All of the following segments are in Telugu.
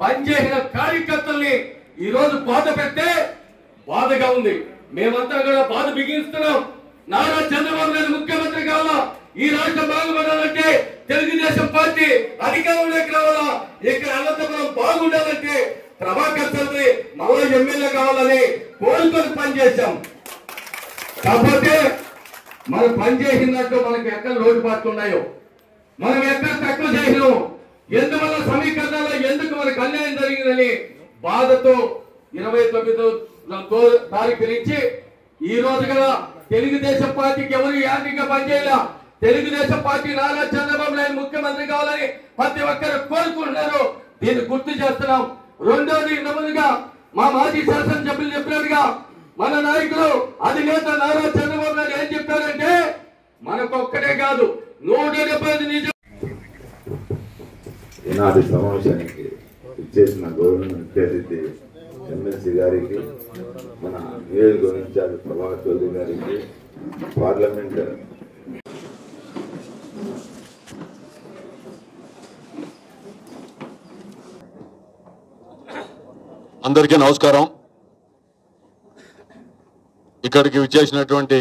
పనిచేసిన కార్యకర్తల్ని ఈ రోజు బాధ పెడితే బాధగా ఉంది. మేమంతా కూడా బాధ బిగిస్తున్నాం. నారా చంద్రబాబు నాయుడు ముఖ్యమంత్రి కావాలా, ఈ రాష్ట్రం బాగుపడాలంటే తెలుగుదేశం పార్టీ అధికారంలోకి రావాలా, ఇక్కడ అనంతపురం బాగుండాలంటే ప్రభాకర్ చౌదరి మళ్ళా ఎమ్మెల్యే కావాలని కోరుకొని పనిచేశాం. కాకపోతే మనం పనిచేసినట్టు మనకు ఎక్కడ లోటుపాట్లు ఉన్నాయో, మనం ఎక్కడ తక్కువ చేసినాం, ఎందువల్ల సమీకరణలో ఎందుకు మనకు అన్యాయం జరిగిందని బాధతో 29వ తారీఖు నుంచి ఈ రోజు కదా తెలుగుదేశం పార్టీకి ఎవరు యాంత్రిక పనిచేయాల, తెలుగుదేశం పార్టీ నారా చంద్రబాబు నాయుడు ముఖ్యమంత్రి కావాలని ప్రతి ఒక్కరు కోరుకుంటున్నారు. దీన్ని గుర్తు చేస్తున్నాం. రెండోది, నమ్మదుగా మా మాజీ శాసనసభ్యులు చెప్పినట్టుగా మన నాయకులు అధినేత నారా చంద్రబాబు నాయుడు ఏం చెప్పారంటే మనకొక్కటే కాదు 175 నిజం. ఈనాటి సమావేశానికి ఇచ్చేసిన గౌరవ ముఖ్య అతిథి ఎమ్మెల్సీ గారికి, మన నియోజకవర్గ ఇన్ఛార్జ్ ప్రభాకర్ చౌదరి గారికి, పార్లమెంట్ అందరికీ నమస్కారం. ఇక్కడికి విచ్చేసినటువంటి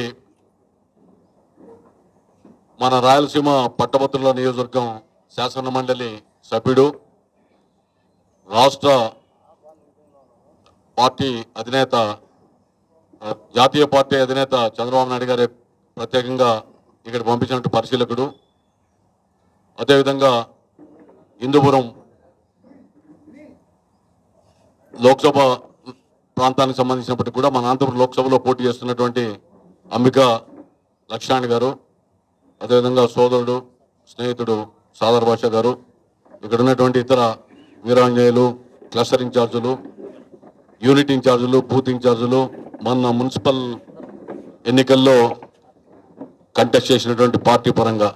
మన రాయలసీమ పట్టభద్రుల నియోజకవర్గం శాసన మండలి సభ్యుడు, రాష్ట్ర పార్టీ అధినేత, జాతీయ పార్టీ అధినేత చంద్రబాబు నాయుడు గారి ప్రత్యేకంగా ఇక్కడ పంపించినట్టు పరిశీలకుడు, అదేవిధంగా హిందూపురం లోక్సభ ప్రాంతానికి సంబంధించినప్పటికీ కూడా మన అనంతపురం లోక్సభలో పోటీ చేస్తున్నటువంటి అంబికా లక్ష్మణ్ గారు, అదేవిధంగా సోదరుడు స్నేహితుడు సాదర్ భాష గారు, ఇక్కడ ఉన్నటువంటి ఇతర వీరాంజనేయులు, క్లస్టర్ ఇన్ఛార్జులు, యూనిట్ ఇన్ఛార్జులు, బూత్ ఇన్ఛార్జులు, మన మున్సిపల్ ఎన్నికల్లో కంటెస్ట్ చేసినటువంటి పార్టీ పరంగా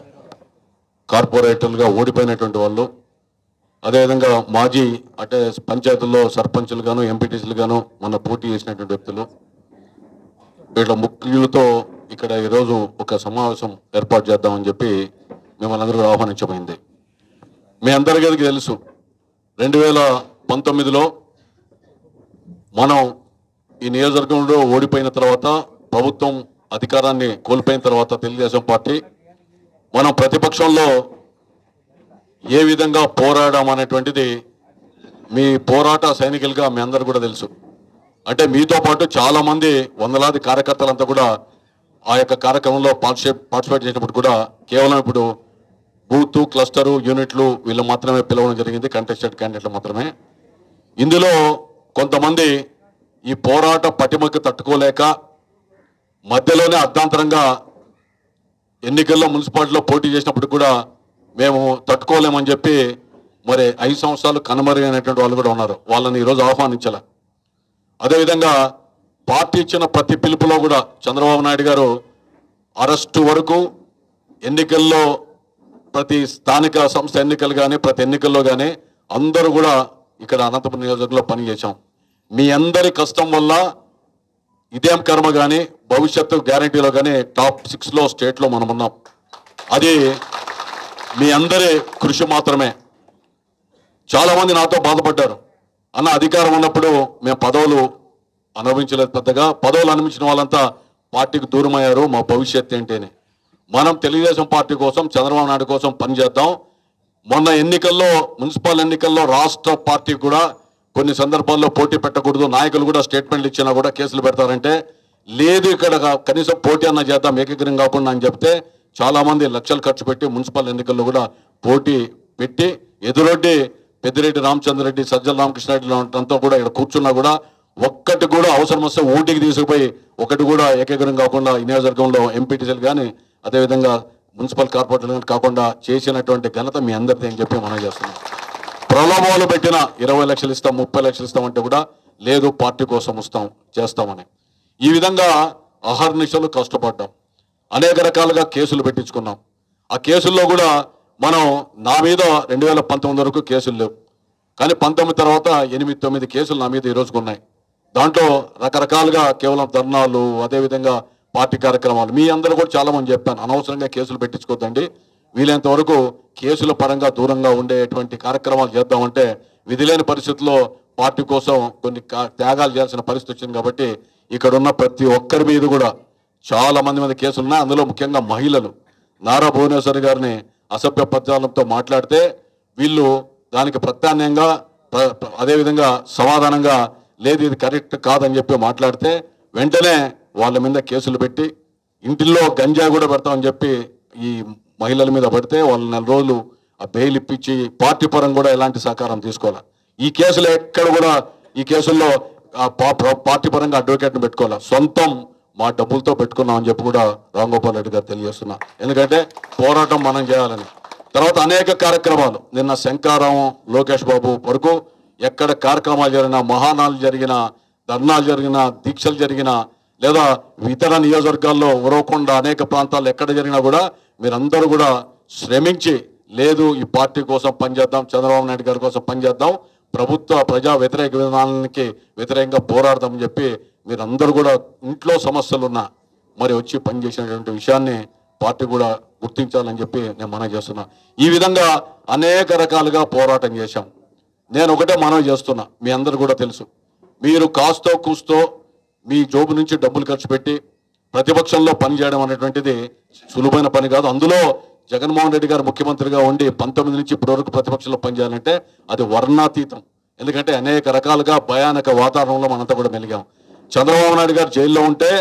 కార్పొరేటర్లుగా ఓడిపోయినటువంటి వాళ్ళు, అదేవిధంగా మాజీ అంటే పంచాయతీల్లో సర్పంచులు గాను, ఎంపీటీసీలు గాను మన పోటీ చేసినటువంటి వ్యక్తులు, వీళ్ళ ముఖ్యులతో ఇక్కడ ఈరోజు ఒక సమావేశం ఏర్పాటు చేద్దామని చెప్పి మిమ్మల్ని అందరూ ఆహ్వానించబడింది. మీ అందరికీ తెలుసు, 2019లో మనం ఈ నియోజకవర్గంలో ఓడిపోయిన తర్వాత, ప్రభుత్వం అధికారాన్ని కోల్పోయిన తర్వాత తెలుగుదేశం పార్టీ మనం ప్రతిపక్షంలో ఏ విధంగా పోరాడాం అనేటువంటిది మీ పోరాట సైనికులుగా మీ అందరూ కూడా తెలుసు. అంటే మీతో పాటు చాలామంది వందలాది కార్యకర్తలంతా కూడా ఆ యొక్క కార్యక్రమంలో పార్టిసిపేట్ చేసినప్పుడు కూడా కేవలం ఇప్పుడు బూత్, క్లస్టరు, యూనిట్లు వీళ్ళు మాత్రమే పిలవడం జరిగింది, కంటెస్టెడ్ క్యాండిడేట్లు మాత్రమే. ఇందులో కొంతమంది ఈ పోరాట పటిమకు తట్టుకోలేక మధ్యలోనే అర్ధాంతరంగా ఎన్నికల్లో మున్సిపాలిటీలో పోటీ చేసినప్పుడు కూడా మేము తట్టుకోలేమని చెప్పి మరి 5 సంవత్సరాలు కనుమరుగైనటువంటి వాళ్ళు కూడా ఉన్నారు. వాళ్ళని ఈరోజు ఆహ్వానించాల. అదేవిధంగా పార్టీ ఇచ్చిన ప్రతి పిలుపులో కూడా చంద్రబాబు నాయుడు గారు అరెస్టు వరకు ఎన్నికల్లో, ప్రతి స్థానిక సంస్థ ఎన్నికలు కానీ ప్రతి ఎన్నికల్లో కానీ అందరూ కూడా ఇక్కడ అనంతపురం నియోజకవర్గంలో పనిచేశాం. మీ అందరి కష్టం వల్ల ఇదేం కర్మ కానీ భవిష్యత్తు గ్యారంటీలో కానీ టాప్ 6లో స్టేట్లో మనం ఉన్నాం. అది మీ అందరి కృషి మాత్రమే. చాలామంది నాతో బాధపడ్డారు, అన్న అధికారం ఉన్నప్పుడు మేము పదవులు అనుభవించలేదు, పెద్దగా పదవులు అనుభవించిన వాళ్ళంతా పార్టీకి దూరం అయ్యారు, మా భవిష్యత్తు ఏంటి అని. మనం తెలుగుదేశం పార్టీ కోసం, చంద్రబాబు నాయుడు కోసం పనిచేద్దాం. మొన్న ఎన్నికల్లో, మున్సిపల్ ఎన్నికల్లో రాష్ట్ర పార్టీ కూడా కొన్ని సందర్భాల్లో పోటీ పెట్టకూడదు, నాయకులు కూడా స్టేట్మెంట్లు ఇచ్చినా కూడా కేసులు పెడతారంటే, లేదు ఇక్కడ కనీసం పోటీ అన్న చేద్దాం ఏకగ్రీవం కాకుండా అని చెప్తే చాలామంది లక్షలు ఖర్చు పెట్టి మున్సిపల్ ఎన్నికల్లో కూడా పోటీ పెట్టి ఎదురొడ్డి పెద్దిరెడ్డి రామచంద్రరెడ్డి, సజ్జల రామకృష్ణారెడ్డి అంతా కూడా ఇక్కడ కూర్చున్నా కూడా ఒక్కటి కూడా అవసరం వస్తే ఊటీకి తీసుకుపోయి ఒకటి కూడా ఏకగ్రీవం కాకుండా ఈ నియోజకవర్గంలో ఎంపీటీసీలు కానీ అదేవిధంగా మున్సిపల్ కార్పొరేటర్లు కానీ కాకుండా చేసినటువంటి ఘనత మీ అందరితో అని చెప్పి మనం చేస్తున్నాం. ప్రలోభాలు పెట్టిన 20 లక్షలు ఇస్తాం, 30 లక్షలు ఇస్తామంటే కూడా లేదు, పార్టీ కోసం వస్తాం, చేస్తామని. ఈ విధంగా అహర్నిశలు కష్టపడ్డాం. అనేక రకాలుగా కేసులు పెట్టించుకున్నాం. ఆ కేసుల్లో కూడా మనం నా మీద 2019 వరకు కేసులు లేవు, కానీ 19 తర్వాత 8-9 కేసులు నా మీద ఈ రోజుకు ఉన్నాయి. దాంట్లో రకరకాలుగా కేవలం ధర్నాలు, అదేవిధంగా పార్టీ కార్యక్రమాలు. మీ అందరూ కూడా చాలామంది చెప్పాను, అనవసరంగా కేసులు పెట్టించుకోద్దండి, వీలైనంత వరకు కేసుల పరంగా దూరంగా ఉండేటువంటి కార్యక్రమాలు చేద్దామంటే విధి లేని పరిస్థితుల్లో పార్టీ కోసం కొన్ని త్యాగాలు చేయాల్సిన పరిస్థితి వచ్చింది. కాబట్టి ఇక్కడ ఉన్న ప్రతి ఒక్కరి మీద కూడా చాలా మంది మీద కేసులు ఉన్నాయి. అందులో ముఖ్యంగా మహిళలు నారా భువనేశ్వరి గారిని అసభ్య పద్యాలతో మాట్లాడితే వీళ్ళు దానికి ప్రత్యామ్నాయంగా అదేవిధంగా సమాధానంగా లేదు ఇది కరెక్ట్ కాదని చెప్పి మాట్లాడితే వెంటనే వాళ్ళ మీద కేసులు పెట్టి ఇంటిల్లో గంజా కూడా పెడతామని చెప్పి ఈ మహిళల మీద పడితే వాళ్ళు 4 రోజులు ఆ బెయిల్ ఇప్పించి పార్టీ పరంగా కూడా ఎలాంటి సహకారం తీసుకోవాలి. ఈ కేసులు ఎక్కడ కూడా ఈ కేసుల్లో పార్టీ పరంగా అడ్వకేట్ని పెట్టుకోవాలి. సొంతం మా డబ్బులతో పెట్టుకున్నామని చెప్పి కూడా రాంగోపాల్ రెడ్డి గారు తెలియజేస్తున్నా. ఎందుకంటే పోరాటం మనం చేయాలని. తర్వాత అనేక కార్యక్రమాలు నిన్న శంకారావం లోకేష్ బాబు వరకు ఎక్కడ కార్యక్రమాలు జరిగినా, మహానాలు జరిగినా, ధర్నాలు జరిగినా, దీక్షలు జరిగినా, లేదా ఇతర నియోజకవర్గాల్లో ఉరవకొండ అనేక ప్రాంతాల్లో ఎక్కడ జరిగినా కూడా మీరందరూ కూడా శ్రమించి లేదు ఈ పార్టీ కోసం పనిచేద్దాం, చంద్రబాబు నాయుడు గారి కోసం పనిచేద్దాం, ప్రభుత్వ ప్రజా వ్యతిరేక విధానానికి వ్యతిరేకంగా పోరాడదామని చెప్పి మీరందరూ కూడా ఇంట్లో సమస్యలున్నా మరి వచ్చి పనిచేసినటువంటి విషయాన్ని పార్టీ కూడా గుర్తించాలని చెప్పి నేను మనవి చేస్తున్నా. ఈ విధంగా అనేక రకాలుగా పోరాటం చేశాం. నేను ఒకటే మనవి చేస్తున్నా, మీ అందరు కూడా తెలుసు, మీరు కాస్తో కూస్తో మీ జోబు నుంచి డబ్బులు ఖర్చు పెట్టి ప్రతిపక్షంలో పనిచేయడం అనేటువంటిది సులువైన పని కాదు. అందులో జగన్మోహన్ రెడ్డి గారు ముఖ్యమంత్రిగా ఉండి 19 నుంచి ఇప్పటి వరకు ప్రతిపక్షంలో పనిచేయాలంటే అది వర్ణాతీతం. ఎందుకంటే అనేక రకాలుగా భయానక వాతావరణంలో మనంతా కూడా మెలిగాం. చంద్రబాబు నాయుడు గారు జైల్లో ఉంటే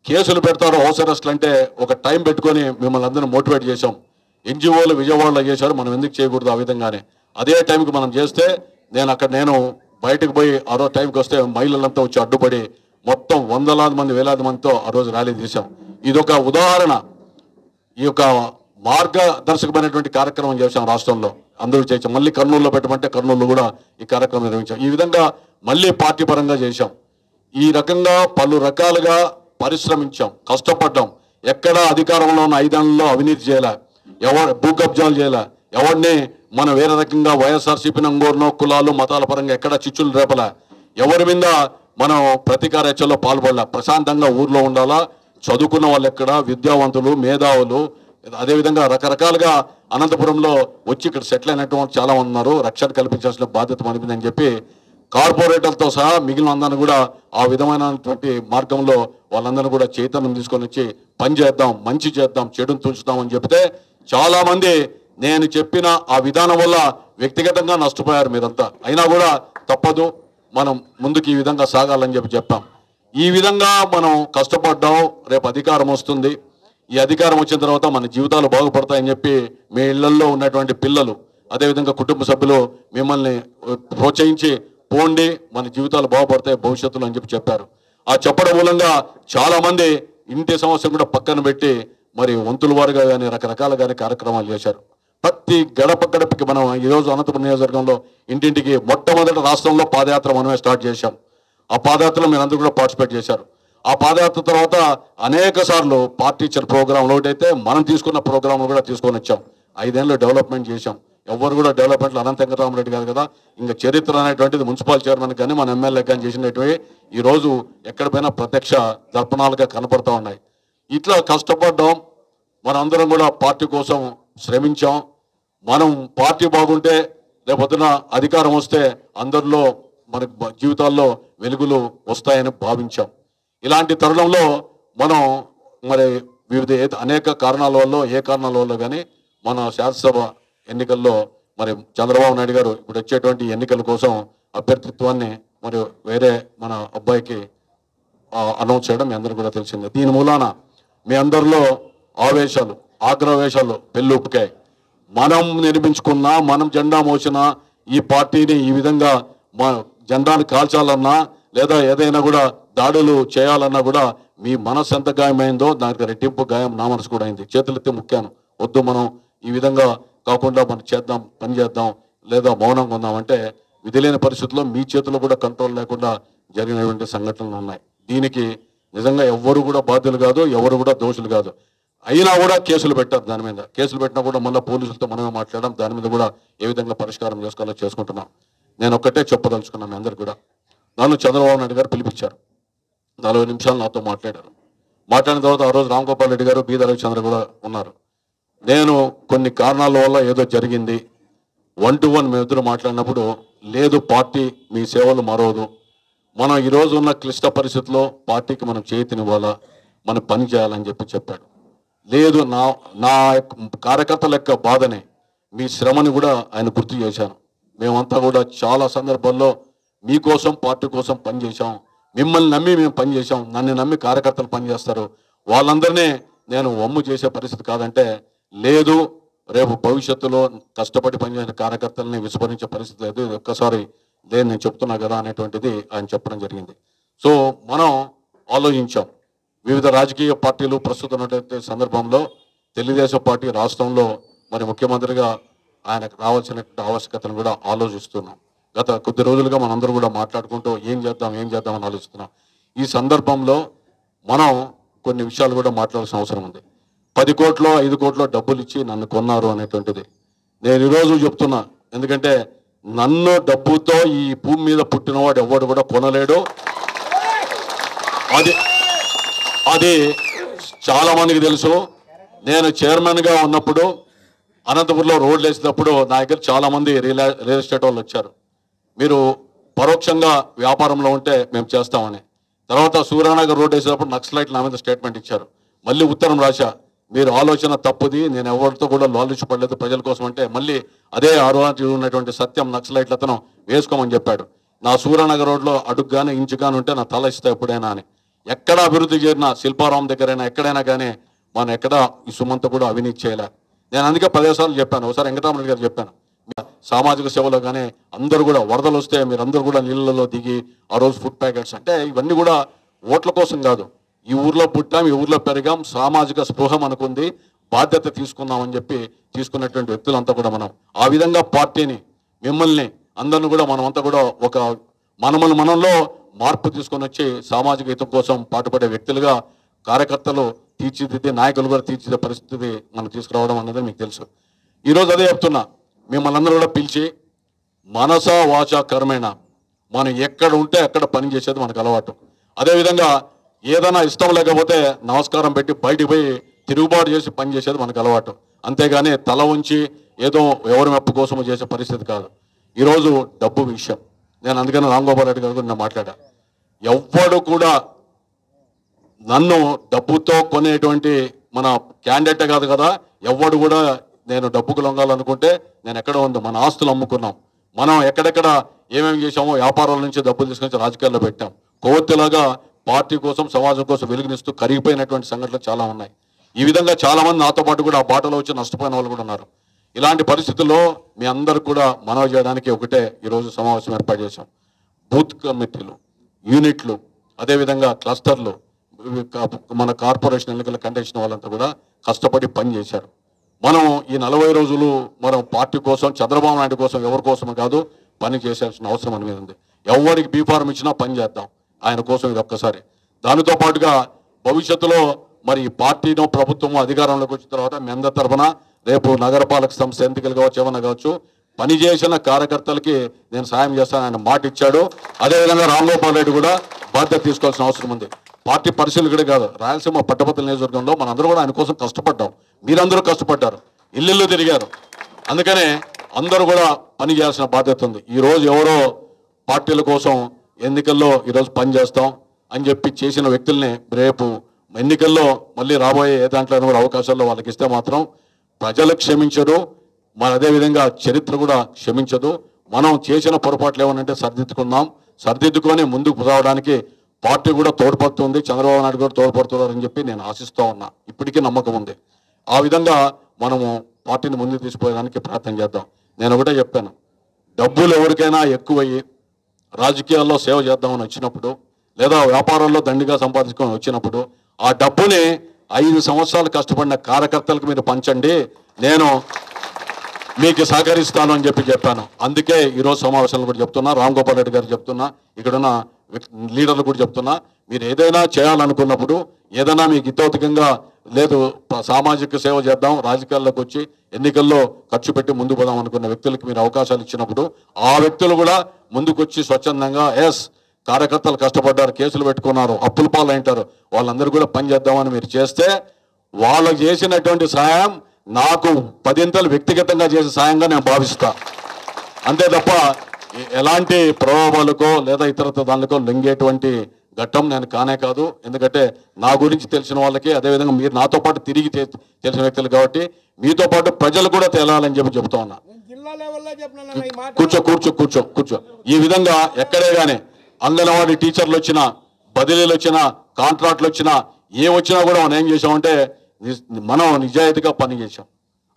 కేసులు పెడతారు, హౌస్ అరెస్ట్లు అంటే ఒక టైం పెట్టుకొని మిమ్మల్ని అందరినీ మోటివేట్ చేశాం. ఎన్జిఓలు విజయవాడలో చేశారు, మనం ఎందుకు చేయకూడదు ఆ విధంగానే. అదే టైంకి మనం చేస్తే నేను బయటకు పోయి ఆ రోజు టైంకి వస్తే మహిళలంతా వచ్చి అడ్డుపడి మొత్తం వందలాది మంది వేలాది మందితో ఆ రోజు ర్యాలీ తీసాం. ఇదొక ఉదాహరణ. ఈ యొక్క మార్గదర్శకమైనటువంటి కార్యక్రమం చేశాం రాష్ట్రంలో, అందరూ చేసాం. మళ్ళీ కర్నూలులో పెట్టమంటే కర్నూలులో కూడా ఈ కార్యక్రమం నిర్వహించాం. ఈ విధంగా మళ్ళీ పార్టీ పరంగా చేశాం. ఈ రకంగా పలు రకాలుగా పరిశ్రమించాం, కష్టపడ్డాం. ఎక్కడ అధికారంలో ఉన్న 5 ఏళ్లలో అవినీతి చేయలే, ఎవరు భూ కబ్జాలు చేయలే, ఎవరిని మనం వేరే రకంగా వైఎస్ఆర్సీపీ నంగూరునో కులాలు మతాల పరంగా ఎక్కడ చిచ్చులు రేపలే, ఎవరి మీద మనం ప్రతీకార చర్యల్లో పాల్పడలే. ప్రశాంతంగా ఊర్లో ఉండాలా, చదువుకున్న వాళ్ళు ఎక్కడ, విద్యావంతులు, మేధావులు, అదేవిధంగా రకరకాలుగా అనంతపురంలో వచ్చి ఇక్కడ సెటిల్ అయినటువంటి చాలా మంది ఉన్నారు. రక్షణ కల్పించాల్సిన బాధ్యత అనిపిందని చెప్పి కార్పొరేటర్లతో సహా మిగిలిన అందరిని కూడా ఆ విధమైనటువంటి మార్గంలో వాళ్ళందరినీ కూడా చైతన్యం తీసుకొని వచ్చి పని చేద్దాం, మంచి చేద్దాం, చెడును తుంచుతామని చెప్తే చాలా మంది నేను చెప్పిన ఆ విధానం వల్ల వ్యక్తిగతంగా నష్టపోయారు మీరంతా. అయినా కూడా తప్పదు, మనం ముందుకు ఈ విధంగా సాగాలని చెప్పాం. ఈ విధంగా మనం కష్టపడ్డాం. రేపు అధికారం వస్తుంది, ఈ అధికారం వచ్చిన తర్వాత మన జీవితాలు బాగుపడతాయని చెప్పి మీ ఇళ్లలో ఉన్నటువంటి పిల్లలు అదేవిధంగా కుటుంబ సభ్యులు మిమ్మల్ని ప్రోత్సహించి పోండి, మన జీవితాలు బాగుపడతాయి భవిష్యత్తులో అని చెప్పారు. ఆ చెప్పడం మూలంగా చాలా మంది ఇంటి సమస్యను కూడా పక్కన పెట్టి మరి వంతుల వారుగా కానీ రకరకాలుగానే కార్యక్రమాలు చేశారు. ప్రతి గడప గడపకి మనం ఈరోజు అనంతపురం నియోజకవర్గంలో ఇంటింటికి మొట్టమొదటి రాష్ట్రంలో పాదయాత్ర మనమే స్టార్ట్ చేశాం. ఆ పాదయాత్రలో మీరు అందరూ కూడా పార్టిసిపేట్ చేశారు. ఆ పాదయాత్ర తర్వాత అనేక సార్లు పార్టీ ఇచ్చిన ప్రోగ్రాంలు ఒకటైతే మనం తీసుకున్న ప్రోగ్రాంలు కూడా తీసుకొని వచ్చాం. 5 ఏళ్ళు డెవలప్మెంట్ చేశాం. ఎవరు కూడా డెవలప్మెంట్లో అనంత వెంకటరామరెడ్డి గారు కదా, ఇంకా చరిత్ర అనేటువంటిది మున్సిపల్ చైర్మన్ కానీ మన ఎమ్మెల్యే కానీ చేసినటువంటి ఈరోజు ఎక్కడ పోయినా ప్రత్యక్ష దర్పణాలుగా కనపడతా ఉన్నాయి. ఇట్లా కష్టపడ్డాం, మనందరం కూడా పార్టీ కోసం శ్రమించాం. మనం పార్టీ బాగుంటే రేపొద్దున అధికారం వస్తే అందరిలో మన జీవితాల్లో వెలుగులు వస్తాయని భావించాం. ఇలాంటి తరుణంలో మనం మరి వివిధ అనేక కారణాల వల్ల ఏ కారణాల వల్ల కానీ మన శాసనసభ ఎన్నికల్లో మరి చంద్రబాబు నాయుడు గారు ఇప్పుడు వచ్చేటువంటి ఎన్నికల కోసం అభ్యర్థిత్వాన్ని మరి వేరే మన అబ్బాయికి అనౌన్స్ చేయడం మీ అందరూ కూడా తెలిసిందే. దీని మూలాన మీ అందరిలో ఆవేశాలు, ఆగ్రవేశాలు పెళ్ళుప్పుకాయి. మనం నిర్మించుకున్నా, మనం జెండా మోసినా ఈ పార్టీని ఈ విధంగా మా జెండాను కాల్చాలన్నా లేదా ఏదైనా కూడా దాడులు చేయాలన్నా కూడా మీ మనసు ఎంత గాయమైందో దానికి రెట్టింపు గాయం నా మనసు కూడా అయింది. చేతులెత్తి ముఖ్యాను, వద్దు మనం ఈ విధంగా కాకుండా మనం చేద్దాం, పని చేద్దాం, లేదా మౌనంగా ఉందామంటే విధి లేని పరిస్థితుల్లో మీ చేతుల్లో కూడా కంట్రోల్ లేకుండా జరిగినటువంటి సంఘటనలు ఉన్నాయి. దీనికి నిజంగా ఎవరు కూడా బాధ్యులు కాదు, ఎవరు కూడా దోషులు కాదు. అయినా కూడా కేసులు పెట్టారు. దాని మీద కేసులు పెట్టినా కూడా మళ్ళీ పోలీసులతో మనమే మాట్లాడడం, దాని మీద కూడా ఏ విధంగా పరిష్కారం చేసుకోవాలో చేసుకుంటున్నాం. నేను ఒక్కటే చెప్పదలుచుకున్నాను మీ అందరు కూడా. నన్ను చంద్రబాబు నాయుడు గారు పిలిపించారు, 40 నిమిషాలు నాతో మాట్లాడారు. మాట్లాడిన తర్వాత ఆ రోజు రామ్ గోపాల్ రెడ్డి గారు, బి రవిచంద్ర కూడా ఉన్నారు. నేను కొన్ని కారణాల వల్ల ఏదో జరిగింది 1-to-1 మేమిద్దరు మాట్లాడినప్పుడు లేదు పార్టీ మీ సేవలు మరోదు, మనం ఈరోజు ఉన్న క్లిష్ట పరిస్థితుల్లో పార్టీకి మనం చేతినివ్వాలా, మనం పని చేయాలని చెప్పాడు. లేదు నా కార్యకర్తల యొక్క బాధని, మీ శ్రమని కూడా ఆయన గుర్తు చేశాను. మేమంతా కూడా చాలా సందర్భాల్లో మీకోసం పార్టీ కోసం పనిచేశాం, మిమ్మల్ని నమ్మి మేము పనిచేశాం, నన్ను నమ్మి కార్యకర్తలు పనిచేస్తారు, వాళ్ళందరినీ నేను వమ్ము చేసే పరిస్థితి కాదంటే, లేదు రేపు భవిష్యత్తులో కష్టపడి పనిచేసిన కార్యకర్తలని విస్మరించే పరిస్థితి లేదు, ఒక్కసారి లేదు నేను చెప్తున్నా కదా అనేటువంటిది ఆయన చెప్పడం జరిగింది. సో మనం ఆలోచించాం. వివిధ రాజకీయ పార్టీలు ప్రస్తుతం ఉన్నటువంటి సందర్భంలో తెలుగుదేశం పార్టీ రాష్ట్రంలో మరి ముఖ్యమంత్రిగా ఆయనకు రావాల్సినటువంటి ఆవశ్యకతను కూడా ఆలోచిస్తున్నాం. గత కొద్ది రోజులుగా మనందరూ కూడా మాట్లాడుకుంటూ ఏం చేద్దామని ఆలోచిస్తున్నాం. ఈ సందర్భంలో మనం కొన్ని విషయాలు కూడా మాట్లాడాల్సిన అవసరం ఉంది. 10 కోట్లో 5 కోట్లో డబ్బులు ఇచ్చి నన్ను కొన్నారు అనేటువంటిది నేను ఈరోజు చెప్తున్నా. ఎందుకంటే నన్ను డబ్బుతో ఈ భూమి మీద పుట్టినవాడు ఎవడు కూడా కొనలేడు. అది చాలా మందికి తెలుసు. నేను చైర్మన్గా ఉన్నప్పుడు అనంతపురంలో రోడ్లు వేసినప్పుడు నా దగ్గర చాలా మంది రియల్ ఎస్టేట్ వాళ్ళు వచ్చారు. మీరు పరోక్షంగా వ్యాపారంలో ఉంటే మేము చేస్తామని. తర్వాత సూర్యానగర్ రోడ్ వేసినప్పుడు నక్సలైట్లు నా మీద స్టేట్మెంట్ ఇచ్చారు. మళ్ళీ ఉత్తరం రాశా, మీరు ఆలోచన తప్పుది, నేను ఎవరితో కూడా లాలించు పడలేదు ప్రజల కోసం అంటే, మళ్ళీ అదే ఆరోగ్య ఉన్నటువంటి సత్యం నక్సలైట్లు అతను వేసుకోమని చెప్పాడు. నా సూర్యానగర్ రోడ్లో అడుగుగానే ఇంచుగానే ఉంటే నా తల ఇస్తా ఎప్పుడైనా అని. ఎక్కడ అభివృద్ధి చేరినా శిల్పారావం దగ్గరైనా ఎక్కడైనా కానీ మనం ఎక్కడ ఈ సుమంత కూడా అవినీతి చేయలే. నేను అందుకే 10 సార్లు చెప్పాను. ఒకసారి వెంకటరామరెడ్డి గారు చెప్పాను, సామాజిక సేవలో కానీ అందరూ కూడా వరదలు వస్తే మీరందరూ కూడా నీళ్ళలో దిగి ఆ రోజు ఫుడ్ ప్యాకెట్స్ అంటే ఇవన్నీ కూడా ఓట్ల కోసం కాదు. ఈ ఊర్లో పుట్టాం, ఈ ఊర్లో పెరిగాం, సామాజిక స్పృహ మనకుంది, బాధ్యత తీసుకుందామని చెప్పి తీసుకున్నటువంటి వ్యక్తులంతా కూడా మనం ఆ విధంగా పార్టీని మిమ్మల్ని అందరిని కూడా మనమంతా కూడా ఒక మనంలో మార్పు తీసుకొని వచ్చి సామాజిక హితం కోసం పాటుపడే వ్యక్తులుగా కార్యకర్తలు తీర్చిదిద్దే నాయకులు కూడా తీర్చిదే పరిస్థితి మనం తీసుకురావడం అన్నది మీకు తెలుసు. ఈరోజు అదే చెప్తున్నా, మిమ్మల్ని అందరూ కూడా పిలిచి మనస వాచ కర్మేణ మనం ఎక్కడ ఉంటే అక్కడ పని చేసేది మనకు అలవాటు. అదేవిధంగా ఏదైనా ఇష్టం లేకపోతే నమస్కారం పెట్టి బయటికి పోయి తిరుగుబాటు చేసి పని చేసేది మనకు అలవాటు. అంతేగాని తల ఉంచి ఏదో ఎవరి మెప్పు కోసమో చేసే పరిస్థితి కాదు. ఈరోజు డబ్బు విషయం నేను అందుకని రాంగోపాల్ రెడ్డి గారు నేను మాట్లాడా. ఎవ్వడు కూడా నన్ను డబ్బుతో కొనేటువంటి మన క్యాండిడేట్ కాదు కదా, ఎవ్వడు కూడా నేను డబ్బుకు లొంగాలనుకుంటే నేను ఎక్కడ ఉంది, మన ఆస్తులు అమ్ముకున్నాం, మనం ఎక్కడెక్కడ ఏమేమి చేసామో వ్యాపారాల నుంచి డబ్బులు తీసుకొని రాజకీయాల్లో పెట్టాం. కొవ్వొత్తిలాగా పార్టీ కోసం సమాజం కోసం వెలుగునిస్తూ కరిగిపోయినటువంటి సంఘటనలు చాలా ఉన్నాయి. ఈ విధంగా చాలా మంది నాతో పాటు కూడా ఆ బాటలో వచ్చి నష్టపోయిన వాళ్ళు కూడా ఉన్నారు. ఇలాంటి పరిస్థితుల్లో మీ అందరు కూడా మనవి చేయడానికి ఒకటే ఈరోజు సమావేశం ఏర్పాటు చేశాం. బూత్ కమిటీలు, యూనిట్లు, అదేవిధంగా క్లస్టర్లు, మన కార్పొరేషన్ ఎన్నికల కంటెక్షన్ వాళ్ళంతా కూడా కష్టపడి పని చేశారు. మనం ఈ 40 రోజులు మనం పార్టీ కోసం, చంద్రబాబు నాయుడు కోసం, ఎవరి కోసమో కాదు పని చేయాల్సిన అవసరం అని మీద ఉంది. ఎవరికి బీఫారం ఇచ్చినా పని చేద్దాం ఆయన కోసం ఇది ఒక్కసారి. దానితో పాటుగా భవిష్యత్తులో మరి పార్టీనో ప్రభుత్వమో అధికారంలోకి వచ్చిన తర్వాత మీ అందరి తరఫున రేపు నగరపాలక సంస్థ ఎన్నికలు కావచ్చు, ఏమన్నా కావచ్చు, పనిచేసిన కార్యకర్తలకి నేను సాయం చేస్తాను ఆయన మాట ఇచ్చాడు. అదేవిధంగా రాంగోపాల్ రెడ్డి కూడా బాధ్యత తీసుకోవాల్సిన అవసరం ఉంది. పార్టీ పరిశీలకుడే కాదు, రాయలసీమ పట్టభద్రుల నియోజకవర్గంలో మనందరూ కూడా ఆయన కోసం కష్టపడ్డాం, మీరందరూ కష్టపడ్డారు, ఇల్లు తిరిగారు. అందుకనే అందరూ కూడా పని చేయాల్సిన బాధ్యత ఉంది. ఈరోజు ఎవరో పార్టీల కోసం ఎన్నికల్లో ఈరోజు పని చేస్తాం అని చెప్పి చేసిన వ్యక్తుల్ని రేపు ఎన్నికల్లో మళ్ళీ రాబోయే ఏ దాంట్లో కూడా అవకాశాల్లో వాళ్ళకి ఇస్తే మాత్రం ప్రజలు క్షమించరు, మరి అదేవిధంగా చరిత్ర కూడా క్షమించదు. మనం చేసిన పొరపాట్లు ఏమనంటే సర్దిద్దుకొని ముందుకు రావడానికి పార్టీ కూడా తోడ్పడుతుంది, చంద్రబాబు నాయుడు కూడా తోడ్పడుతున్నారని చెప్పి నేను ఆశిస్తూ ఉన్నా. ఇప్పటికీ నమ్మకం ఉంది. ఆ విధంగా మనము పార్టీని ముందుకు తీసుకుపోయడానికి ప్రయత్నం చేద్దాం. నేను ఒకటే చెప్పాను, డబ్బులు ఎవరికైనా ఎక్కువయ్యి రాజకీయాల్లో సేవ చేద్దామని వచ్చినప్పుడు, లేదా వ్యాపారాల్లో దండిగా సంపాదించుకొని వచ్చినప్పుడు ఆ డబ్బుని 5 సంవత్సరాలు కష్టపడిన కార్యకర్తలకు మీరు పంచండి, నేను మీకు సహకరిస్తాను అని చెప్పాను. అందుకే ఈరోజు సమావేశాలు కూడా చెప్తున్నా, రాంగోపాల్ రెడ్డి గారు చెప్తున్నా, ఇక్కడున్న లీడర్లు కూడా చెప్తున్నా, మీరు ఏదైనా చేయాలనుకున్నప్పుడు, ఏదైనా మీకు హితోధికంగా లేదు సామాజిక సేవ చేద్దాం, రాజకీయాల్లోకి వచ్చి ఎన్నికల్లో ఖర్చు పెట్టి ముందుకు పోదాం అనుకున్న వ్యక్తులకి మీరు అవకాశాలు ఇచ్చినప్పుడు ఆ వ్యక్తులు కూడా ముందుకొచ్చి స్వచ్ఛందంగా కార్యకర్తలు కష్టపడ్డారు, కేసులు పెట్టుకున్నారు, అప్పుల పాలు అయింటారు, వాళ్ళందరూ కూడా పని చేద్దామని మీరు చేస్తే వాళ్ళకు చేసినటువంటి సహాయం నాకు 10 వ్యక్తిగతంగా చేసే సాయంగా నేను భావిస్తా. అంతే తప్ప ఎలాంటి ప్రభావాలకో లేదా ఇతరత్ర దానికో లొంగేటువంటి ఘట్టం నేను కానే కాదు. ఎందుకంటే నా గురించి తెలిసిన వాళ్ళకి, అదేవిధంగా మీరు నాతో పాటు తిరిగి తెలిసిన వ్యక్తులు కాబట్టి మీతో పాటు ప్రజలు కూడా తేలాలని చెప్తా ఉన్నా. కూర్చో. ఈ విధంగా ఎక్కడే కానీ అంగన్వాడీ టీచర్లు వచ్చినా, బదిలీలు వచ్చినా, కాంట్రాక్ట్లు వచ్చినా, వచ్చినా కూడా మనం ఏం చేసామంటే మనం నిజాయితీగా పనిచేసాం.